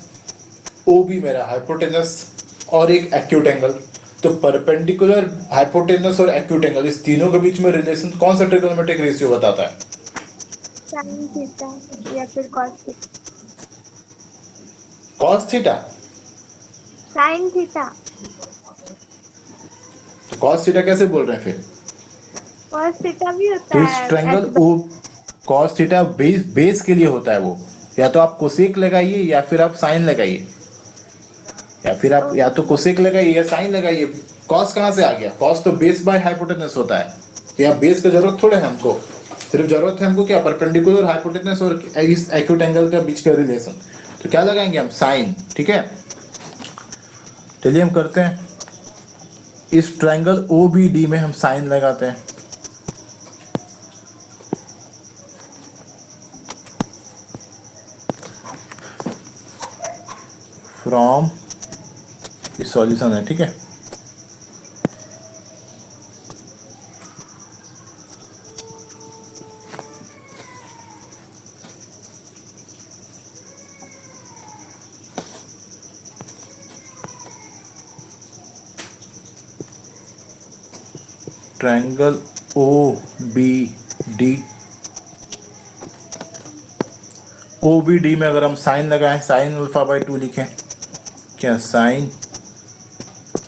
ओबी मेरा हाइपोटेनस और एक एक्यूट एंगल। तो परपेंडिकुलर, हाइपोटेनस और एक्यूट एंगल, इस तीनों के बीच में रिलेशन कौन सा ट्रिगोनोमेट्रिक रेशियो बताता है? साइन थीटा या फिर cos theta. Cos theta. Sine theta. तो कॉस थीटा कैसे बोल रहे हैं फिर? cos थीटा भी तो होता इस है ट्रायंगल H। ओ, कॉस थीटा बेस बेस के लिए होता है वो। या तो आप कोसेक लगाइए या फिर आप साइन लगाइए, या फिर आप या तो कोसेक लगाइए या साइन लगाइए। कॉस कहां से आ गया? कॉस तो बेस बाय हाइपोटेनस होता है। तो यहाँ बेस की जरूरत थोड़े है हमको, सिर्फ जरूरत है हमको क्या? परपेंडिकुलर, हाइपोटेनस और इस एक्यूट एंगल के बीच का रिलेशन। तो क्या लगाएंगे हम? साइन। ठीक है, चलिए हम करते हैं। इस ट्रायंगल ओ बी डी में हम साइन लगाते हैं। फ्रॉम, इस सॉल्यूशन है। ठीक है, triangle O B D, O B D में अगर हम साइन लगाएं, साइन अल्फा बाई 2 लिखें, क्या? साइन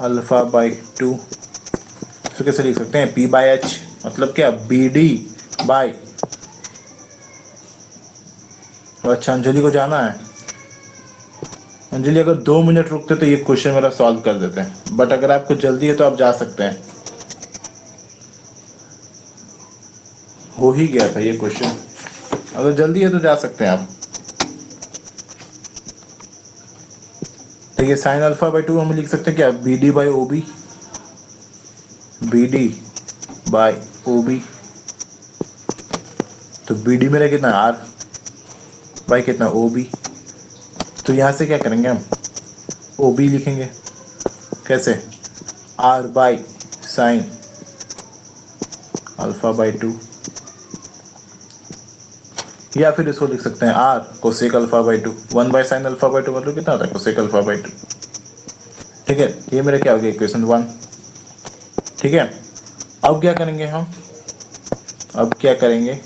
अल्फा बाई 2, तो कैसे लिख सकते हैं? पी बाई एच, मतलब क्या? बी डी बाई अच्छा, अंजलि को जाना है। अंजलि अगर 2 मिनट रुकते तो ये क्वेश्चन मेरा सॉल्व कर देते हैं, बट अगर आपको जल्दी है तो आप जा सकते हैं। हो ही गया था ये क्वेश्चन, अगर जल्दी है तो जा सकते हैं आप। तो ये साइन अल्फा बाई 2 हम लिख सकते हैं क्या, B D by O B, B D by O B. तो बी डी मेरा कितना, आर बाई कितना, ओ बी। तो यहाँ से क्या करेंगे हम, ओ बी लिखेंगे। कैसे, R by sine alpha by 2, या फिर इसको लिख सकते हैं R cosec alpha by 2। 1 by sine alpha by 2 मतलब कितना होता है, कोसेक अल्फा बाई 2। ठीक है, ये मेरा क्या हो गया, इक्वेशन 1। ठीक है, अब क्या करेंगे हम, अब क्या करेंगे,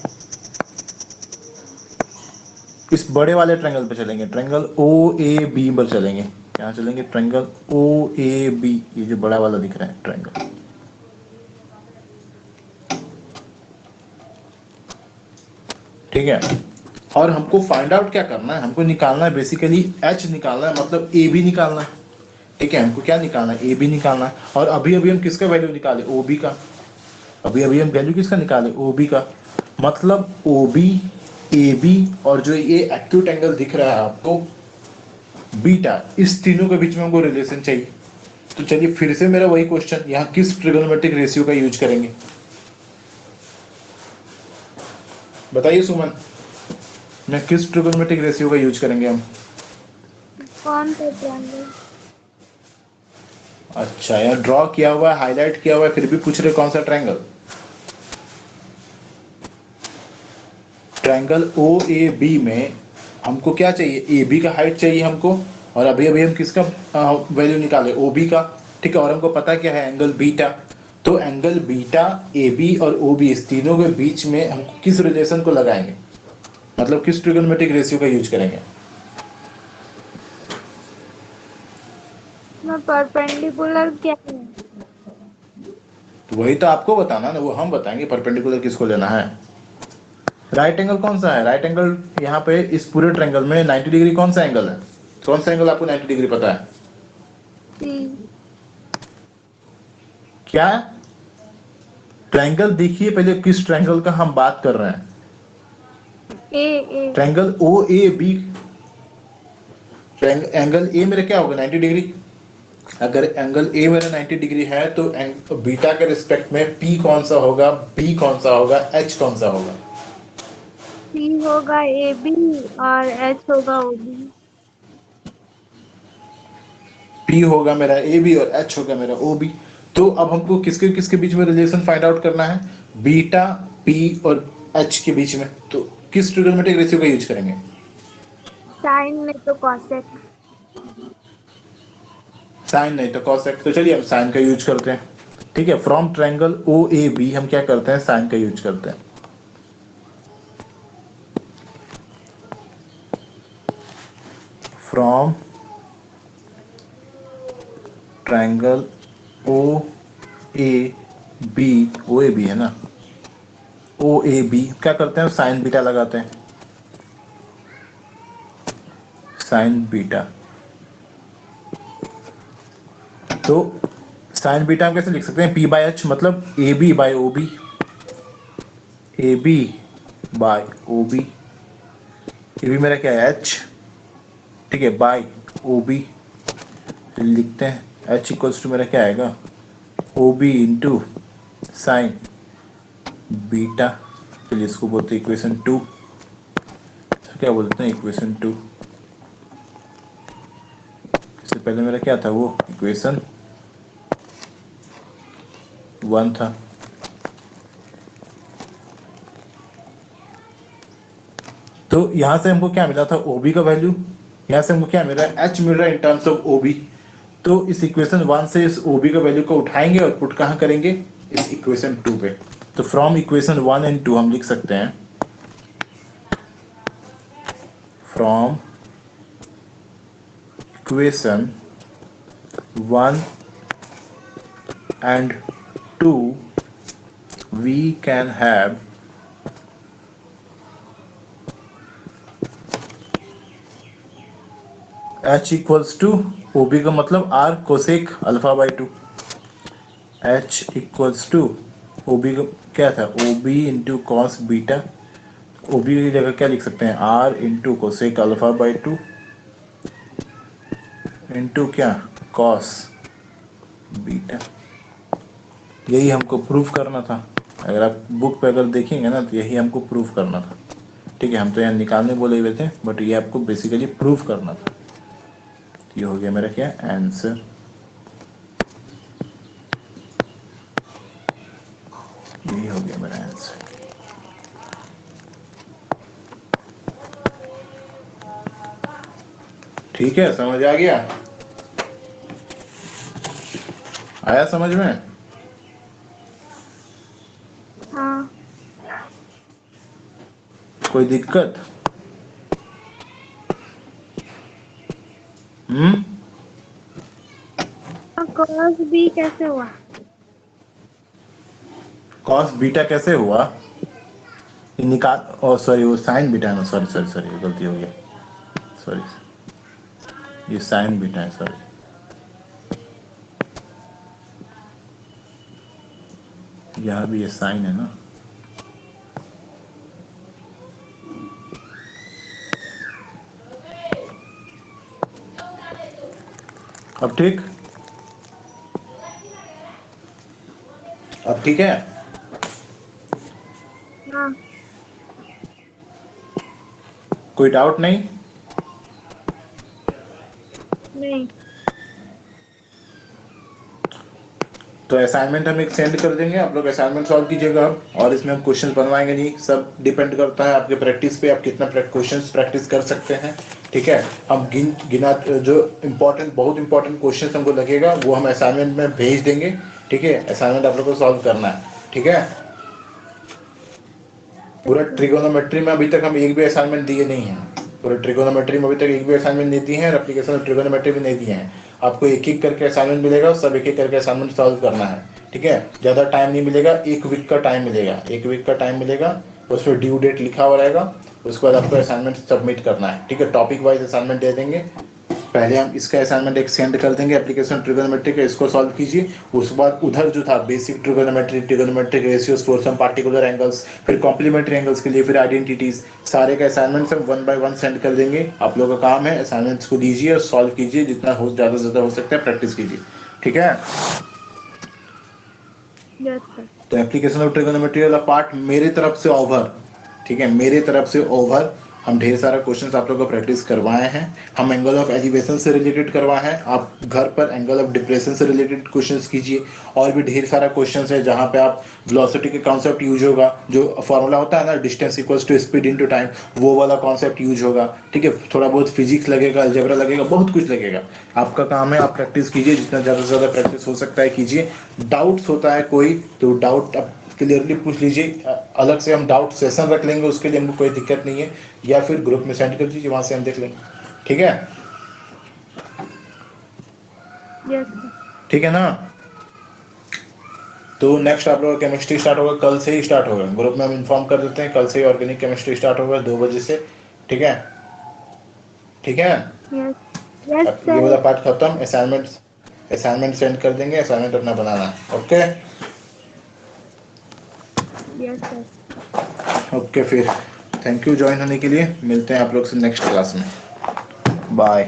इस बड़े वाले ट्रायंगल पे चलेंगे, ट्रायंगल ओ ए बी पर चलेंगे। क्या चलेंगे, ट्रायंगल ओ ए बी, ये जो बड़ा वाला दिख रहा है ट्रायंगल। ठीक है, और हमको फाइंड आउट क्या करना है, हमको निकालना है बेसिकली एच निकालना है, मतलब ए बी निकालना है। ठीक है, हमको क्या निकालना है, ए बी निकालना है। और अभी अभी हम किसका वैल्यू निकाले, ओ बी का। अभी अभी हम वैल्यू किसका निकाले, ओ बी का। मतलब ओ बी, ए बी और जो ये एक्यूट एंगल दिख रहा है आपको बीटा, इस तीनों के बीच में हमको रिलेशन चाहिए। तो चलिए फिर से मेरा वही क्वेश्चन, यहाँ किस ट्रिगोनोमेट्रिक रेशियो का यूज करेंगे, बताइए सुमन, मैं किस ट्रिगोनोमेट्रिक रेशियो का यूज करेंगे हम। कौन सा ट्रायंगल? अच्छा, यार ड्रॉ किया हुआ है, हाईलाइट किया हुआ है, फिर भी पूछ रहे कौन सा triangle. Triangle O A B में हमको क्या चाहिए, ए बी का हाइट चाहिए हमको। और अभी अभी हम किसका वैल्यू निकाले, ओ बी का। ठीक है, और हमको पता क्या है, एंगल बीटा। तो एंगल बीटा, ए बी और ओ बी, इस तीनों के बीच में हम किस रिलेशन को लगाएंगे, मतलब किस ट्रिगोनोमेट्रिक रेशियो का यूज करेंगे। मैं परपेंडिकुलर क्या है? तो वही तो आपको बताना ना, वो हम बताएंगे परपेंडिकुलर किसको लेना है। राइट एंगल कौन सा है, राइट एंगल यहाँ पे इस पूरे ट्रायंगल में 90 डिग्री कौन सा एंगल है, कौन सा एंगल आपको 90 डिग्री पता है, सी। क्या। ट्रायंगल देखिए पहले, किस ट्रायंगल का हम बात कर रहे हैं, A A triangle O A B. Angle A मेरा क्या होगा, 90 डिग्री। अगर एंगल ए मेरा 90 डिग्री है तो बीटा के रिस्पेक्ट में पी कौन सा होगा, बी कौन सा होगा, एच कौन सा होगा। सी होगा ए बी और एच होगा ओ बी। पी होगा मेरा ए बी और एच होगा मेरा ओ बी। तो अब हमको किसके किसके बीच में रिलेशन फाइंड आउट करना है, बीटा, पी और एच के बीच में। तो किस ट्रिगोनोमेट्रिक रेशियो का यूज करेंगे, साइन में तो कॉसेक। साइन नहीं तो कॉसेक। तो चलिए हम साइन का यूज करते हैं। ठीक है, from triangle O A B हम क्या करते हैं, साइन का यूज करते हैं। From triangle O A B, O A B है ना, ओ ए बी क्या करते हैं, साइन बीटा लगाते हैं, साइन बीटा। तो साइन बीटा हम कैसे लिख सकते हैं, पी बाई एच, मतलब A B by O B, A B by O B. A B मेरा क्या है, एच। ठीक है, बाई ओ बी लिखते हैं, एच इक्वल्स टू मेरा क्या आएगा, O B into sine beta. चलिए इसको बोलते हैं इक्वेशन 2। क्या बोलते हैं, इक्वेशन 2। इससे पहले मेरा क्या था, वो इक्वेशन 1 था। तो यहां से हमको क्या मिला था, ओबी का वैल्यू। यहां से हमको क्या मिल रहा है, एच मिल रहा है इन टर्म्स ऑफ ओबी। तो इस इक्वेशन 1 से इस ओबी का वैल्यू को उठाएंगे और पुट कहां करेंगे, इस इक्वेशन 2 पे। तो फ्रॉम इक्वेशन 1 एंड 2 हम लिख सकते हैं, from equation 1 and 2 we can have H equals to OB का मतलब R cosec alpha by 2। H equals to OB का क्या था, OB into cos beta. OB की जगह क्या लिख सकते हैं, R into cosec alpha by 2 into क्या, कॉस बीटा। यही हमको प्रूफ करना था। अगर आप बुक पे अगर देखेंगे ना तो यही हमको प्रूफ करना था। ठीक है, हम तो यहाँ निकालने बोले हुए थे, बट ये आपको बेसिकली प्रूफ करना था। ये हो गया मेरा क्या आंसर। यही हो गया मेरा आंसर। ठीक है, समझ आ गया, आया समझ में? हाँ। कोई दिक्कत? हम्म। कॉस बी कैसे हुआ? कॉस बीटा कैसे हुआ, ये निकाल, ओ सॉरी वो साइन बीटा है ना, सॉरी सॉरी सॉरी गलती हो गया, सॉरी ये साइन बीटा है, सॉरी। यहाँ भी ये साइन है ना। अब ठीक, अब ठीक है। हाँ। कोई डाउट नहीं? नहीं। तो असाइनमेंट हम एक सेंड कर देंगे, आप लोग असाइनमेंट सॉल्व कीजिएगा अब, और इसमें हम क्वेश्चन बनवाएंगे नहीं, सब डिपेंड करता है आपके प्रैक्टिस पे, आप कितना क्वेश्चंस प्रैक्टिस कर सकते हैं। ठीक है, हम गिना जो इम्पोर्टेंट, बहुत इंपॉर्टेंट क्वेश्चन हमको लगेगा वो हम असाइनमेंट में भेज देंगे। ठीक है, असाइनमेंट आप लोग को सॉल्व करना है। ठीक है, पूरा ट्रिगोनोमेट्री में अभी तक हम एक भी असाइनमेंट दिए नहीं हैं, पूरे ट्रिगोनोमेट्री में अभी तक एक भी असाइनमेंट नहीं दिए हैं, और एप्लीकेशन में ट्रिगोनोमेट्री भी नहीं दिए हैं। आपको एक एक करके असाइनमेंट मिलेगा, सब एक एक करके असाइनमेंट सॉल्व करना है। ठीक है, ज़्यादा टाइम नहीं मिलेगा, 1 वीक का टाइम मिलेगा, 1 वीक का टाइम मिलेगा, उस पर ड्यू डेट लिखा हुआ रहेगा, उसके बाद आपको असाइनमेंट सबमिट करना है। ठीक है, टॉपिक वाइज असाइनमेंट दे देंगे। पहले हम इसका असाइनमेंट एक सेंड कर देंगे एप्लीकेशन ट्रिगोनोमेट्री का, इसको सॉल्व कीजिए। उसके बाद उधर जो था basic trigonometry, trigonometric ratios for some particular angles, फिर कॉम्प्लीमेंट्री एंगल्स के लिए, फिर आइडेंटिटीज, सारे का असाइनमेंट हम 1 बाय 1 सेंड कर देंगे। आप लोगों का काम है असाइनमेंट्स को लीजिए और सॉल्व कीजिए, जितना हो ज़्यादा से ज़्यादा हो सकता है प्रैक्टिस कीजिए। ठीक है, यस सर। तो एप्लीकेशन ऑफ ट्रिगोनोमेट्री वाला पार्ट मेरे तरफ से ओवर। ठीक है, मेरे तरफ से ओवर। हम ढेर सारा क्वेश्चंस आप लोगों को प्रैक्टिस करवाए हैं, हम एंगल ऑफ एलिवेशन से रिलेटेड करवाए हैं, आप घर पर एंगल ऑफ डिप्रेशन से रिलेटेड क्वेश्चंस कीजिए। और भी ढेर सारा क्वेश्चंस है जहां पे आप वेलोसिटी के कॉन्सेप्ट यूज होगा, जो फॉर्मूला होता है ना, distance equals to speed into time, वो वाला कॉन्सेप्ट यूज होगा। ठीक है, थोड़ा बहुत फिजिक्स लगेगा, अलजेब्रा लगेगा, बहुत कुछ लगेगा। आपका काम है आप प्रैक्टिस कीजिए, जितना ज़्यादा से ज़्यादा प्रैक्टिस हो सकता है कीजिए। डाउट्स होता है कोई तो डाउट आप क्लियरली पूछ लीजिए, अलग से हम डाउट सेशन रख लेंगे, उसके लिए हमको कोई दिक्कत नहीं है, या फिर ग्रुप में सेंड कर दीजिए, वहां से हम देख लेंगे। ठीक है, यस सर। ठीक है ना। तो नेक्स्ट आप लोगों का केमिस्ट्री स्टार्ट होगा, कल से ही स्टार्ट होगा, ग्रुप में हम इन्फॉर्म कर देते हैं, कल से ही ऑर्गेनिक केमिस्ट्री स्टार्ट होगा 2 बजे से। ठीक है, ठीक है। यस। यस अब ये वाला सर। पार्ट खत्म, असाइनमेंट सेंड कर देंगे, असाइनमेंट अपना बनाना है। Okay, yes sir. ओके, फिर थैंक यू ज्वाइन होने के लिए, मिलते हैं आप लोग से नेक्स्ट क्लास में। बाय।